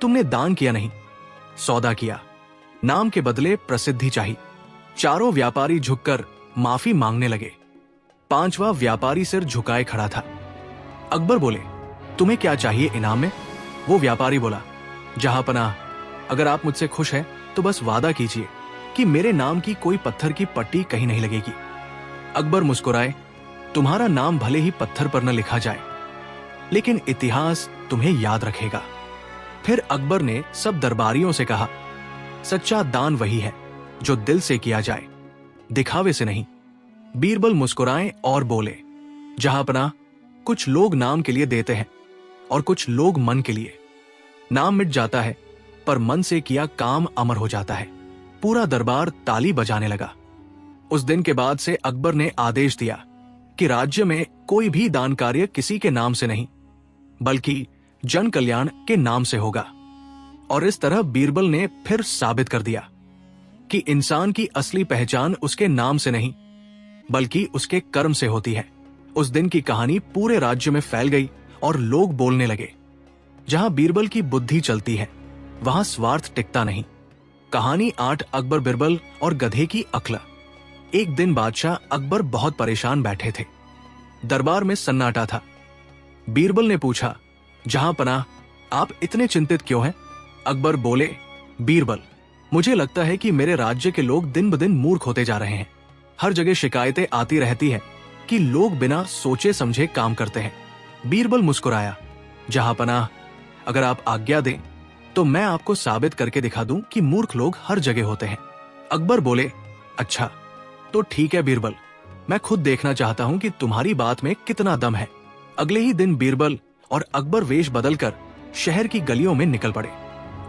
तुमने दान किया नहीं, सौदा किया, नाम के बदले प्रसिद्धि चाहिए। चारों व्यापारी झुककर माफी मांगने लगे। 5वां व्यापारी सिर झुकाए खड़ा था। अकबर बोले, तुम्हें क्या चाहिए इनाम में? वो व्यापारी बोला, जहां पनाह, अगर आप मुझसे खुश हैं तो बस वादा कीजिए कि मेरे नाम की कोई पत्थर की पट्टी कहीं नहीं लगेगी। अकबर मुस्कुराए, तुम्हारा नाम भले ही पत्थर पर न लिखा जाए, लेकिन इतिहास तुम्हें याद रखेगा। फिर अकबर ने सब दरबारियों से कहा, सच्चा दान वही है जो दिल से किया जाए, दिखावे से नहीं। बीरबल मुस्कुराए और बोले, जहां पनाह, कुछ लोग नाम के लिए देते हैं और कुछ लोग मन के लिए। नाम मिट जाता है पर मन से किया काम अमर हो जाता है। पूरा दरबार ताली बजाने लगा। उस दिन के बाद से अकबर ने आदेश दिया कि राज्य में कोई भी दान कार्य किसी के नाम से नहीं, बल्कि जन कल्याण के नाम से होगा। और इस तरह बीरबल ने फिर साबित कर दिया कि इंसान की असली पहचान उसके नाम से नहीं, बल्कि उसके कर्म से होती है। उस दिन की कहानी पूरे राज्य में फैल गई और लोग बोलने लगे, जहां बीरबल की बुद्धि चलती है, वहां स्वार्थ टिकता नहीं। कहानी 8 अकबर, बिरबल और गधे की अक्ल। एक दिन बादशाह अकबर बहुत परेशान बैठे थे। दरबार में सन्नाटा था। बीरबल ने पूछा, जहां पनाह, आप इतने चिंतित क्यों हैं? अकबर बोले, बीरबल, मुझे लगता है कि मेरे राज्य के लोग दिन ब दिन मूर्ख होते जा रहे हैं। हर जगह शिकायतें आती रहती है कि लोग बिना सोचे समझे काम करते हैं। बीरबल मुस्कुराया, जहां पनाह, अगर आप आज्ञा दें तो मैं आपको साबित करके दिखा दूं कि मूर्ख लोग हर जगह होते हैं। अकबर बोले, अच्छा तो ठीक है बीरबल, मैं खुद देखना चाहता हूं कि तुम्हारी बात में कितना दम है। अगले ही दिन बीरबल और अकबर वेश बदलकर शहर की गलियों में निकल पड़े।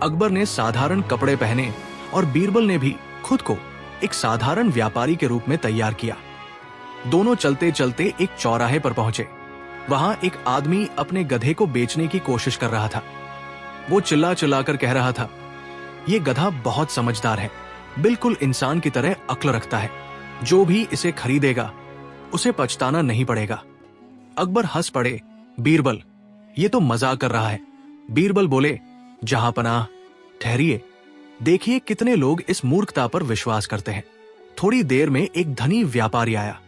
अकबर ने साधारण कपड़े पहने और बीरबल ने भी खुद को एक साधारण व्यापारी के रूप में तैयार किया। दोनों चलते चलते एक चौराहे पर पहुंचे। वहां एक आदमी अपने गधे को बेचने की कोशिश कर रहा था। वो चिल्ला चिल्लाकर कह रहा था, ये गधा बहुत समझदार है, बिल्कुल इंसान की तरह अक्ल रखता है। जो भी इसे खरीदेगा उसे पछताना नहीं पड़ेगा। अकबर हंस पड़े, बीरबल, ये तो मजाक कर रहा है। बीरबल बोले, जहां पनाह, ठहरिए, देखिए कितने लोग इस मूर्खता पर विश्वास करते हैं। थोड़ी देर में एक धनी व्यापारी आया।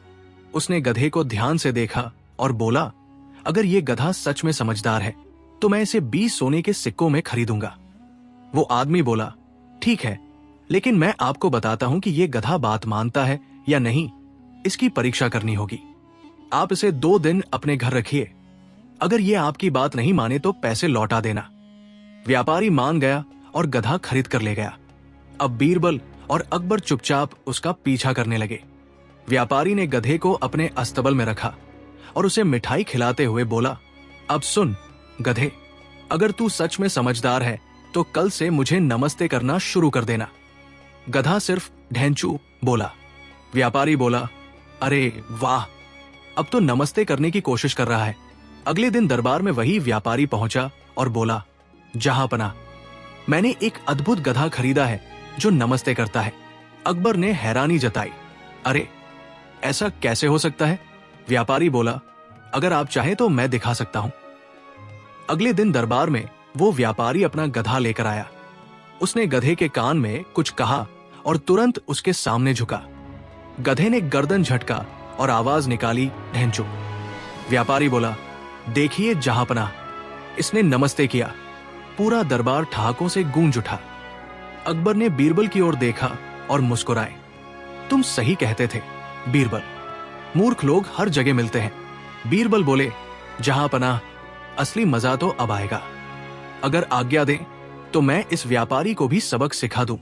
उसने गधे को ध्यान से देखा और बोला, अगर ये गधा सच में समझदार है तो मैं इसे 20 सोने के सिक्कों में खरीदूंगा। वो आदमी बोला, ठीक है, लेकिन मैं आपको बताता हूं कि ये गधा बात मानता है या नहीं, इसकी परीक्षा करनी होगी। आप इसे 2 दिन अपने घर रखिए। अगर ये आपकी बात नहीं माने तो पैसे लौटा देना। व्यापारी मान गया और गधा खरीद कर ले गया। अब बीरबल और अकबर चुपचाप उसका पीछा करने लगे। व्यापारी ने गधे को अपने अस्तबल में रखा और उसे मिठाई खिलाते हुए बोला, अब सुन गधे, अगर तू सच में समझदार है तो कल से मुझे नमस्ते करना शुरू कर देना। गधा सिर्फ ढेंचू बोला। व्यापारी बोला, अरे वाह, अब तो नमस्ते करने की कोशिश कर रहा है। अगले दिन दरबार में वही व्यापारी पहुंचा और बोला, जहां पनाह, मैंने एक अद्भुत गधा खरीदा है जो नमस्ते करता है। अकबर ने हैरानी जताई, अरे ऐसा कैसे हो सकता है? व्यापारी बोला, अगर आप चाहें तो मैं दिखा सकता हूं। अगले दिन दरबार में वो व्यापारी अपना गधा लेकर आया। उसने गधे के कान में कुछ कहा और तुरंत उसके सामने झुका। गधे ने गर्दन झटका और आवाज निकाली, ढेंचू। व्यापारी बोला, देखिए जहां पनाह, इसने नमस्ते किया। पूरा दरबार ठहाकों से गूंज उठा। अकबर ने बीरबल की ओर देखा और मुस्कुराए। तुम सही कहते थे बीरबल, मूर्ख लोग हर जगह मिलते हैं। बीरबल बोले, जहां पनाह, असली मजा तो अब आएगा। अगर आज्ञा दें तो मैं इस व्यापारी को भी सबक सिखा दूं।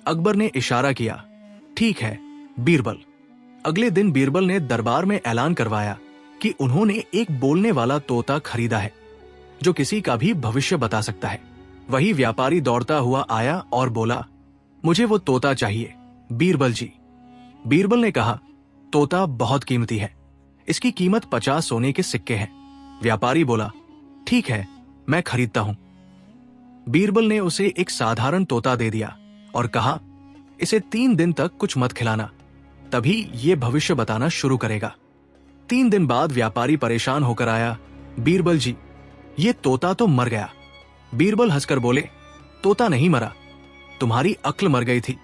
अकबर ने इशारा किया, ठीक है बीरबल। अगले दिन बीरबल ने दरबार में ऐलान करवाया कि उन्होंने एक बोलने वाला तोता खरीदा है जो किसी का भी भविष्य बता सकता है। वही व्यापारी दौड़ता हुआ आया और बोला, मुझे वो तोता चाहिए बीरबल जी। बीरबल ने कहा, तोता बहुत कीमती है, इसकी कीमत 50 सोने के सिक्के हैं। व्यापारी बोला, ठीक है मैं खरीदता हूं। बीरबल ने उसे एक साधारण तोता दे दिया और कहा, इसे 3 दिन तक कुछ मत खिलाना, तभी ये भविष्य बताना शुरू करेगा। 3 दिन बाद व्यापारी परेशान होकर आया, बीरबल जी ये तोता तो मर गया। बीरबल हंसकर बोले, तोता नहीं मरा, तुम्हारी अक्ल मर गई थी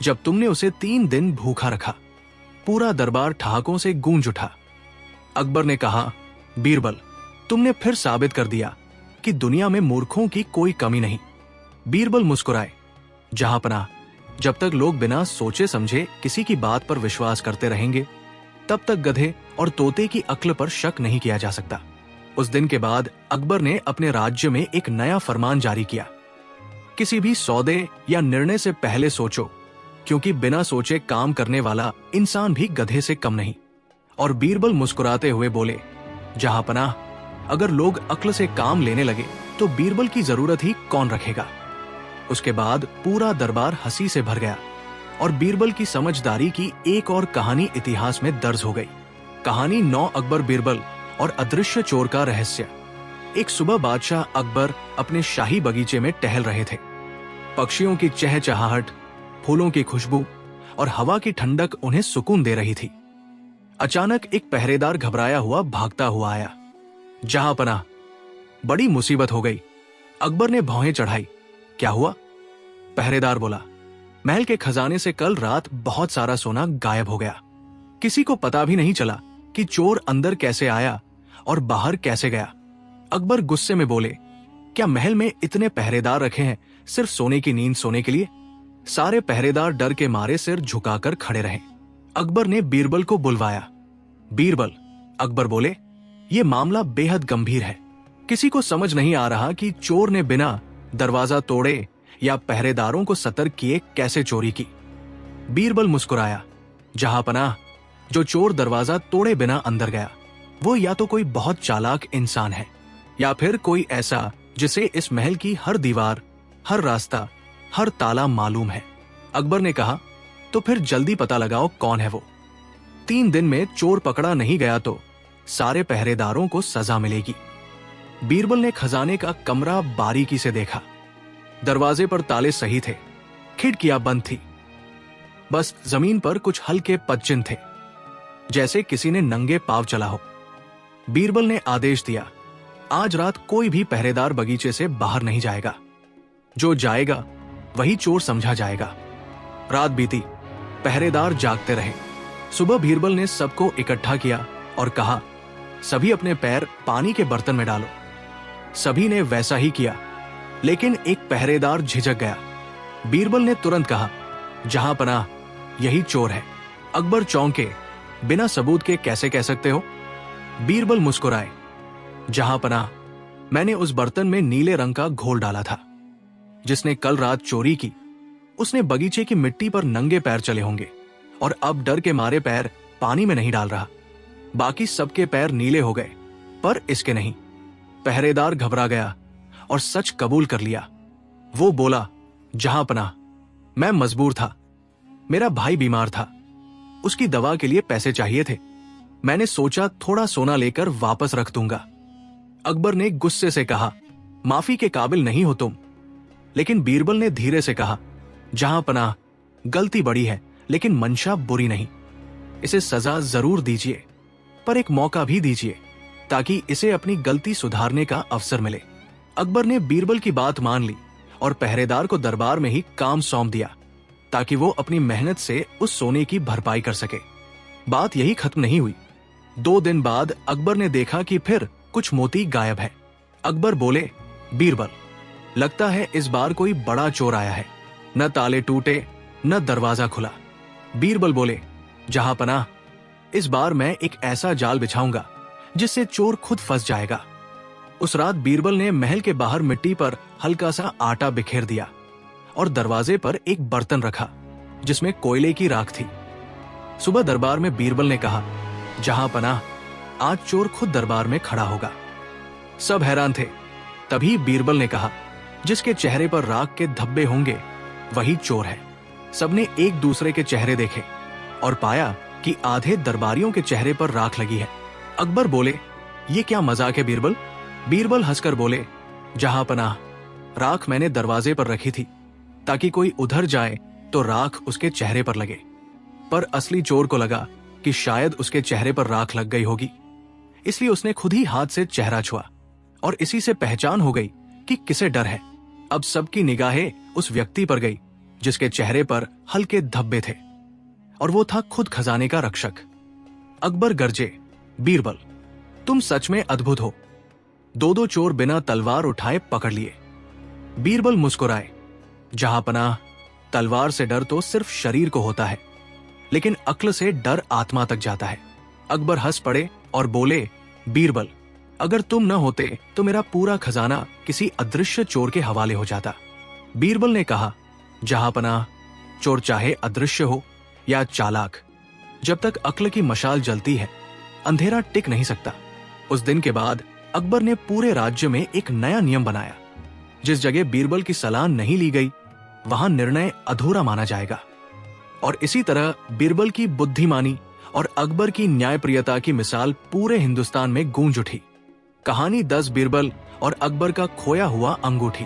जब तुमने उसे 3 दिन भूखा रखा। पूरा दरबार ठहाकों से गूंज उठा। अकबर ने कहा, बीरबल तुमने फिर साबित कर दिया कि दुनिया में मूर्खों की कोई कमी नहीं। बीरबल मुस्कुराए, जहां पनाह, जब तक लोग बिना सोचे समझे किसी की बात पर विश्वास करते रहेंगे तब तक गधे और तोते की अक्ल पर शक नहीं किया जा सकता। उस दिन के बाद अकबर ने अपने राज्य में एक नया फरमान जारी किया, किसी भी सौदे या निर्णय से पहले सोचो, क्योंकि बिना सोचे काम करने वाला इंसान भी गधे से कम नहीं। और बीरबल मुस्कुराते हुए बोले, जहां पनाह, अगर लोग अक्ल से काम लेने लगे तो बीरबल की जरूरत ही कौन रखेगा। उसके बाद पूरा दरबार हंसी से भर गया और बीरबल की समझदारी की एक और कहानी इतिहास में दर्ज हो गई। कहानी 9 अकबर बीरबल और अदृश्य चोर का रहस्य। एक सुबह बादशाह अकबर अपने शाही बगीचे में टहल रहे थे। पक्षियों की चहचहाहट, फूलों की खुशबू और हवा की ठंडक उन्हें सुकून दे रही थी। अचानक एक पहरेदार घबराया हुआ भागता हुआ आया। जहां पनाह, बड़ी मुसीबत हो गई। अकबर ने भौहें चढ़ाई, क्या हुआ? पहरेदार बोला, महल के खजाने से कल रात बहुत सारा सोना गायब हो गया। किसी को पता भी नहीं चला कि चोर अंदर कैसे आया और बाहर कैसे गया। अकबर गुस्से में बोले, क्या महल में इतने पहरेदार रखे हैं सिर्फ सोने की नींद सोने के लिए? सारे पहरेदार डर के मारे सिर झुकाकर खड़े रहे। अकबर ने बीरबल को बुलवाया। बीरबल, अकबर बोले, ये मामला बेहद गंभीर है। किसी को समझ नहीं आ रहा कि चोर ने बिना दरवाजा तोड़े या पहरेदारों को सतर्क किए कैसे चोरी की। बीरबल मुस्कुराया, जहां पनाह, जो चोर दरवाजा तोड़े बिना अंदर गया वो या तो कोई बहुत चालाक इंसान है या फिर कोई ऐसा जिसे इस महल की हर दीवार, हर रास्ता, हर ताला मालूम है। अकबर ने कहा, तो फिर जल्दी पता लगाओ कौन है वो। 3 दिन में चोर पकड़ा नहीं गया तो सारे पहरेदारों को सजा मिलेगी। बीरबल ने खजाने का कमरा बारीकी से देखा। दरवाजे पर ताले सही थे, खिड़कियां बंद थी, बस जमीन पर कुछ हल्के पदचिन्ह थे, जैसे किसी ने नंगे पांव चला हो। बीरबल ने आदेश दिया, आज रात कोई भी पहरेदार बगीचे से बाहर नहीं जाएगा। जो जाएगा वही चोर समझा जाएगा। रात बीती, पहरेदार जागते रहे। सुबह बीरबल ने सबको इकट्ठा किया और कहा, सभी अपने पैर पानी के बर्तन में डालो। सभी ने वैसा ही किया, लेकिन एक पहरेदार झिझक गया। बीरबल ने तुरंत कहा, जहां पनाह, यही चोर है। अकबर चौंके, बिना सबूत के कैसे कह सकते हो? बीरबल मुस्कुराए, जहां पनाह, मैंने उस बर्तन में नीले रंग का घोल डाला था। जिसने कल रात चोरी की उसने बगीचे की मिट्टी पर नंगे पैर चले होंगे और अब डर के मारे पैर पानी में नहीं डाल रहा। बाकी सबके पैर नीले हो गए, पर इसके नहीं। पहरेदार घबरा गया और सच कबूल कर लिया। वो बोला, जहां पनाह, मैं मजबूर था। मेरा भाई बीमार था, उसकी दवा के लिए पैसे चाहिए थे। मैंने सोचा थोड़ा सोना लेकर वापस रख दूंगा। अकबर ने गुस्से से कहा, माफी के काबिल नहीं हो तुम। लेकिन बीरबल ने धीरे से कहा, जहां पनाह, गलती बड़ी है लेकिन मंशा बुरी नहीं। इसे सजा जरूर दीजिए, पर एक मौका भी दीजिए ताकि इसे अपनी गलती सुधारने का अवसर मिले। अकबर ने बीरबल की बात मान ली और पहरेदार को दरबार में ही काम सौंप दिया ताकि वो अपनी मेहनत से उस सोने की भरपाई कर सके। बात यही खत्म नहीं हुई। 2 दिन बाद अकबर ने देखा कि फिर कुछ मोती गायब है। अकबर बोले, बीरबल, लगता है इस बार कोई बड़ा चोर आया है। न ताले टूटे न दरवाजा खुला। बीरबल बोले, जहां पनाह, इस बार मैं एक ऐसा जाल बिछाऊंगा जिससे चोर खुद फंस जाएगा। उस रात बीरबल ने महल के बाहर मिट्टी पर हल्का सा आटा बिखेर दिया और दरवाजे पर एक बर्तन रखा जिसमें कोयले की राख थी। सुबह दरबार में बीरबल ने कहा, जहां पनाह, आज चोर खुद दरबार में खड़ा होगा। सब हैरान थे। तभी बीरबल ने कहा, जिसके चेहरे पर राख के धब्बे होंगे वही चोर है। सबने एक दूसरे के चेहरे देखे और पाया कि आधे दरबारियों के चेहरे पर राख लगी है। अकबर बोले, ये क्या मजाक है बीरबल? बीरबल हंसकर बोले, जहां पनाह, राख मैंने दरवाजे पर रखी थी ताकि कोई उधर जाए तो राख उसके चेहरे पर लगे, पर असली चोर को लगा कि शायद उसके चेहरे पर राख लग गई होगी, इसलिए उसने खुद ही हाथ से चेहरा छुआ और इसी से पहचान हो गई कि किसे डर है। अब सबकी निगाहें उस व्यक्ति पर गई जिसके चेहरे पर हल्के धब्बे थे, और वो था खुद खजाने का रक्षक। अकबर गरजे, बीरबल, तुम सच में अद्भुत हो। दो दो चोर बिना तलवार उठाए पकड़ लिए। बीरबल मुस्कुराए, जहां पनाह, तलवार से डर तो सिर्फ शरीर को होता है, लेकिन अक्ल से डर आत्मा तक जाता है। अकबर हंस पड़े और बोले, बीरबल, अगर तुम न होते तो मेरा पूरा खजाना किसी अदृश्य चोर के हवाले हो जाता। बीरबल ने कहा, जहां पनाह, चोर चाहे अदृश्य हो या चालाक, जब तक अक्ल की मशाल जलती है अंधेरा टिक नहीं सकता। उस दिन के बाद अकबर ने पूरे राज्य में एक नया नियम बनाया, जिस जगह बीरबल की सलाह नहीं ली गई वहां निर्णय अधूरा माना जाएगा। और इसी तरह बीरबल की बुद्धिमानी और अकबर की न्यायप्रियता की मिसाल पूरे हिंदुस्तान में गूंज उठी। कहानी 10 बीरबल और अकबर का खोया हुआ अंगूठी।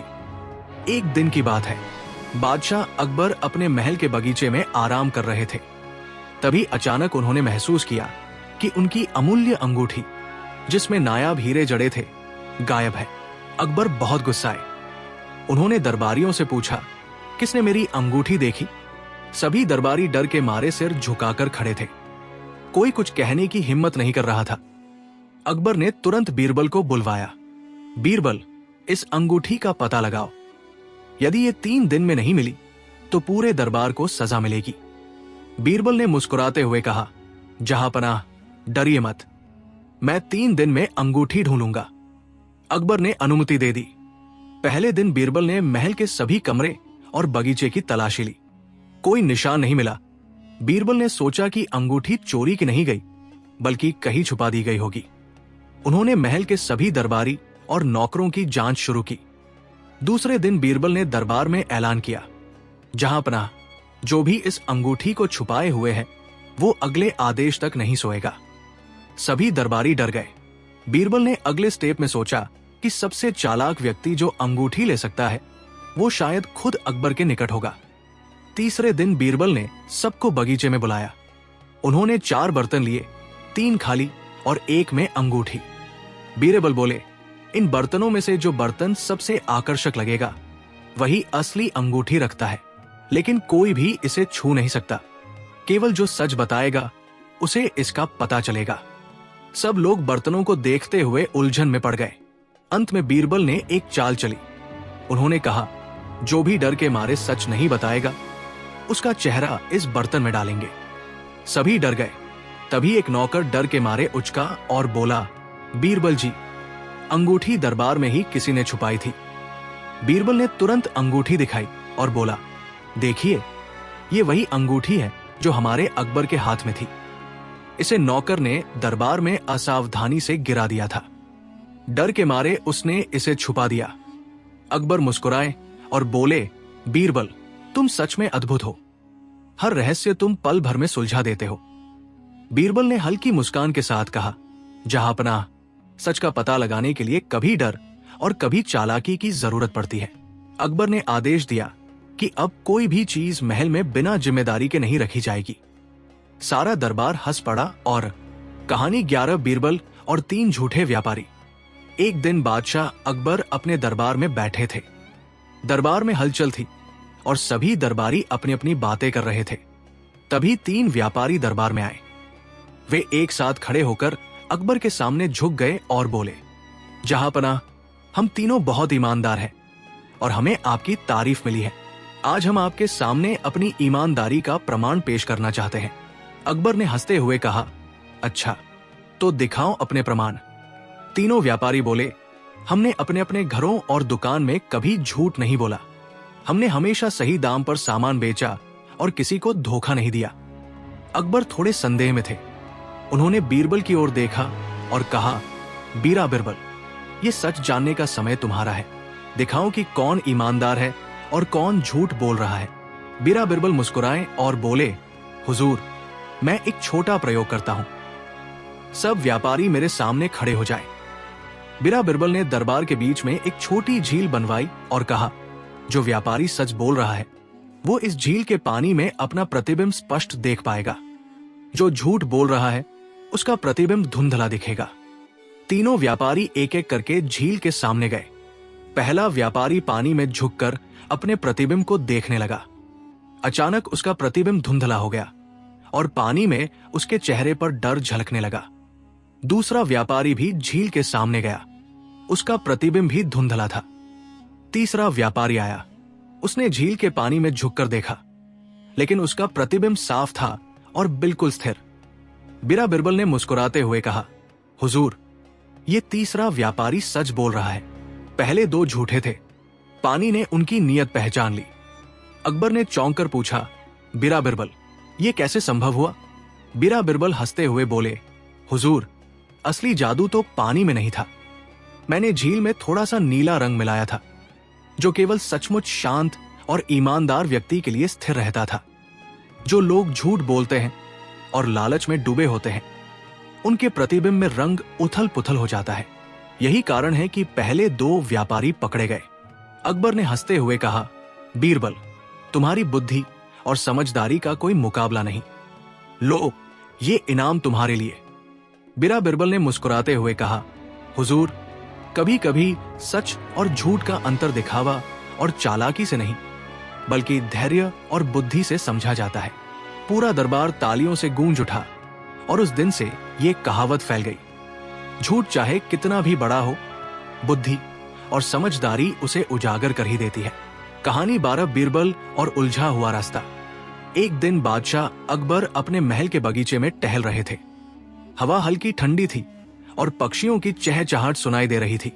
एक दिन की बात है, बादशाह अकबर अपने महल के बगीचे में आराम कर रहे थे। तभी अचानक उन्होंने महसूस किया कि उनकी अमूल्य अंगूठी, जिसमें नायाब हीरे जड़े थे, गायब है। अकबर बहुत गुस्साए। उन्होंने दरबारियों से पूछा, किसने मेरी अंगूठी देखी? सभी दरबारी डर के मारे सिर झुकाकर खड़े थे। कोई कुछ कहने की हिम्मत नहीं कर रहा था। अकबर ने तुरंत बीरबल को बुलवाया। बीरबल, इस अंगूठी का पता लगाओ। यदि ये 3 दिन में नहीं मिली तो पूरे दरबार को सजा मिलेगी। बीरबल ने मुस्कुराते हुए कहा, जहां पनाह, डरिए मत, मैं 3 दिन में अंगूठी ढूंढूंगा। अकबर ने अनुमति दे दी। पहले दिन बीरबल ने महल के सभी कमरे और बगीचे की तलाशी ली। कोई निशान नहीं मिला। बीरबल ने सोचा कि अंगूठी चोरी की नहीं गई, बल्कि कहीं छुपा दी गई होगी। उन्होंने महल के सभी दरबारी और नौकरों की जांच शुरू की। दूसरे दिन बीरबल ने दरबार में ऐलान किया, जहां पनाह, जो भी इस अंगूठी को छुपाए हुए है वो अगले आदेश तक नहीं सोएगा। सभी दरबारी डर गए। बीरबल ने अगले स्टेप में सोचा कि सबसे चालाक व्यक्ति जो अंगूठी ले सकता है वो शायद खुद अकबर के निकट होगा। तीसरे दिन बीरबल ने सबको बगीचे में बुलाया। उन्होंने 4 बर्तन लिए, 3 खाली और 1 में अंगूठी। बीरबल बोले, इन बर्तनों में से जो बर्तन सबसे आकर्षक लगेगा वही असली अंगूठी रखता है, लेकिन कोई भी इसे छू नहीं सकता। केवल जो सच बताएगा उसे इसका पता चलेगा। सब लोग बर्तनों को देखते हुए उलझन में पड़ गए। अंत में बीरबल ने एक चाल चली। उन्होंने कहा, जो भी डर के मारे सच नहीं बताएगा उसका चेहरा इस बर्तन में डालेंगे। सभी डर गए। तभी एक नौकर डर के मारे उचका और बोला, बीरबल जी, अंगूठी दरबार में ही किसी ने छुपाई थी। बीरबल ने तुरंत अंगूठी दिखाई और बोला, देखिए, ये वही अंगूठी है जो हमारे अकबर के हाथ में थी। इसे नौकर ने दरबार में असावधानी से गिरा दिया था। डर के मारे उसने इसे छुपा दिया। अकबर मुस्कुराए और बोले, बीरबल, तुम सच में अद्भुत हो। हर रहस्य तुम पल भर में सुलझा देते हो। बीरबल ने हल्की मुस्कान के साथ कहा, जहां पनाह, सच का पता लगाने के लिए कभी डर और कभी चालाकी की जरूरत पड़ती है। अकबर ने आदेश दिया कि अब कोई भी चीज महल में बिना जिम्मेदारी के नहीं रखी जाएगी। सारा दरबार हंस पड़ा। और कहानी 11 बीरबल और 3 झूठे व्यापारी। एक दिन बादशाह अकबर अपने दरबार में बैठे थे। दरबार में हलचल थी और सभी दरबारी अपनी अपनी बातें कर रहे थे। तभी 3 व्यापारी दरबार में आए। वे एक साथ खड़े होकर अकबर के सामने झुक गए और बोले, जहां पनाह, हम तीनों बहुत ईमानदार हैं और हमें आपकी तारीफ मिली है। आज हम आपके सामने अपनी ईमानदारी का प्रमाण पेश करना चाहते हैं। अकबर ने हंसते हुए कहा, अच्छा, तो दिखाओ अपने प्रमाण। तीनों व्यापारी बोले, हमने अपने अपने घरों और दुकान में कभी झूठ नहीं बोला। हमने हमेशा सही दाम पर सामान बेचा और किसी को धोखा नहीं दिया। अकबर थोड़े संदेह में थे। उन्होंने बीरबल की ओर देखा और कहा, बीरा बिरबल, ये सच जानने का समय तुम्हारा है। दिखाओ कि कौन ईमानदार है और कौन झूठ बोल रहा है। बीरा बिरबल मुस्कुराए और बोले, हुजूर, मैं एक छोटा प्रयोग करता हूं। सब व्यापारी मेरे सामने खड़े हो जाएं। बीरा बिरबल ने दरबार के बीच में एक छोटी झील बनवाई और कहा, जो व्यापारी सच बोल रहा है वो इस झील के पानी में अपना प्रतिबिंब स्पष्ट देख पाएगा। जो झूठ बोल रहा है उसका प्रतिबिंब धुंधला दिखेगा। तीनों व्यापारी एक एक करके झील के सामने गए। पहला व्यापारी पानी में झुककर अपने प्रतिबिंब को देखने लगा। अचानक उसका प्रतिबिंब धुंधला हो गया और पानी में उसके चेहरे पर डर झलकने लगा। दूसरा व्यापारी भी झील के सामने गया। उसका प्रतिबिंब भी धुंधला था। तीसरा व्यापारी आया। उसने झील के पानी में झुककर देखा, लेकिन उसका प्रतिबिंब साफ था और बिल्कुल स्थिर। बीरा बिरबल ने मुस्कुराते हुए कहा, हुजूर, ये तीसरा व्यापारी सच बोल रहा है। पहले दो झूठे थे। पानी ने उनकी नीयत पहचान ली। अकबर ने चौंक कर पूछा, बीरा बिरबल, ये कैसे संभव हुआ? बीरा बिरबल हंसते हुए बोले, हुजूर, असली जादू तो पानी में नहीं था। मैंने झील में थोड़ा सा नीला रंग मिलाया था, जो केवल सचमुच शांत और ईमानदार व्यक्ति के लिए स्थिर रहता था। जो लोग झूठ बोलते हैं और लालच में डूबे होते हैं, उनके प्रतिबिंब में रंग उथल पुथल हो जाता है। यही कारण है कि पहले दो व्यापारी पकड़े गए। अकबर ने हंसते हुए कहा, बीरबल, तुम्हारी बुद्धि और समझदारी का कोई मुकाबला नहीं। लो, ये इनाम तुम्हारे लिए। बीरा बिरबल ने मुस्कुराते हुए कहा, हुजूर, कभी कभी सच और झूठ का अंतर दिखावा और चालाकी से नहीं, बल्कि धैर्य और बुद्धि से समझा जाता है। पूरा दरबार तालियों से गूंज उठा और उस दिन से ये कहावत फैल गई, झूठ चाहे कितना भी बड़ा हो, बुद्धि और समझदारी उसे उजागर कर ही देती है। कहानी 12 बीरबल और उलझा हुआ रास्ता। एक दिन बादशाह अकबर अपने महल के बगीचे में टहल रहे थे। हवा हल्की ठंडी थी और पक्षियों की चहचहाहट सुनाई दे रही थी।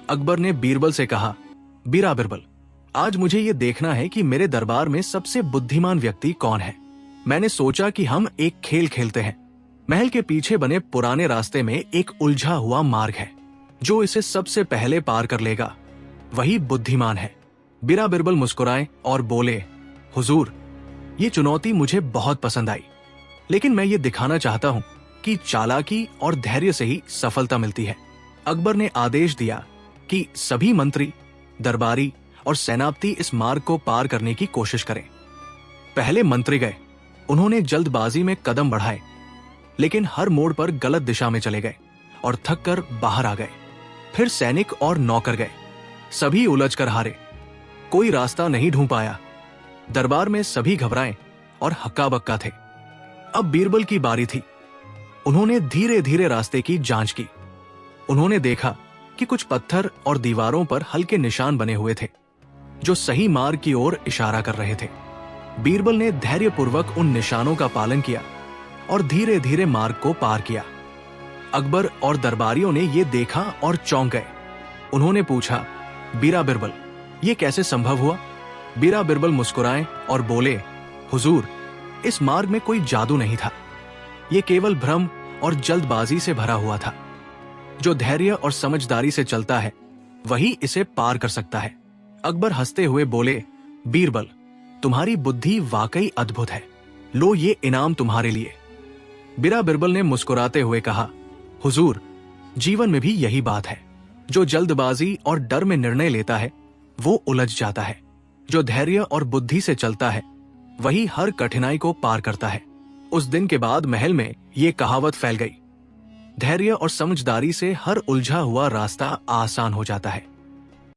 अकबर ने बीरबल से कहा, बीरा बिरबल, आज मुझे ये देखना है कि मेरे दरबार में सबसे बुद्धिमान व्यक्ति कौन है। मैंने सोचा कि हम एक खेल खेलते हैं। महल के पीछे बने पुराने रास्ते में एक उलझा हुआ मार्ग है। जो इसे सबसे पहले पार कर लेगा वही बुद्धिमान है। बीरा बिरबल मुस्कुराए और बोले, हुजूर, ये चुनौती मुझे बहुत पसंद आई, लेकिन मैं ये दिखाना चाहता हूँ कि चालाकी और धैर्य से ही सफलता मिलती है। अकबर ने आदेश दिया कि सभी मंत्री, दरबारी और सेनापति इस मार्ग को पार करने की कोशिश करें। पहले मंत्री गए। उन्होंने जल्दबाजी में कदम बढ़ाए, लेकिन हर मोड़ पर गलत दिशा में चले गए और थक कर बाहर आ गए। फिर सैनिक और नौकर गए। सभी उलझ कर हारे। कोई रास्ता नहीं ढूंढ पाया। दरबार में सभी घबराए और हक्का बक्का थे। अब बीरबल की बारी थी। उन्होंने धीरे धीरे रास्ते की जांच की। उन्होंने देखा कि कुछ पत्थर और दीवारों पर हल्के निशान बने हुए थे, जो सही मार्ग की ओर इशारा कर रहे थे। बीरबल ने धैर्यपूर्वक उन निशानों का पालन किया और धीरे धीरे मार्ग को पार किया। अकबर और दरबारियों ने ये देखा और चौंक गए। उन्होंने पूछा, बीरा बिरबल, ये कैसे संभव हुआ? बीरा बिरबल मुस्कुराए और बोले, हुजूर, इस मार्ग में कोई जादू नहीं था। ये केवल भ्रम और जल्दबाजी से भरा हुआ था। जो धैर्य और समझदारी से चलता है वही इसे पार कर सकता है। अकबर हंसते हुए बोले, बीरबल, तुम्हारी बुद्धि वाकई अद्भुत है। लो, ये इनाम तुम्हारे लिए। बीरा बिरबल ने मुस्कुराते हुए कहा, हुजूर, जीवन में भी यही बात है। जो जल्दबाजी और डर में निर्णय लेता है वो उलझ जाता है। जो धैर्य और बुद्धि से चलता है वही हर कठिनाई को पार करता है। उस दिन के बाद महल में ये कहावत फैल गई, धैर्य और समझदारी से हर उलझा हुआ रास्ता आसान हो जाता है।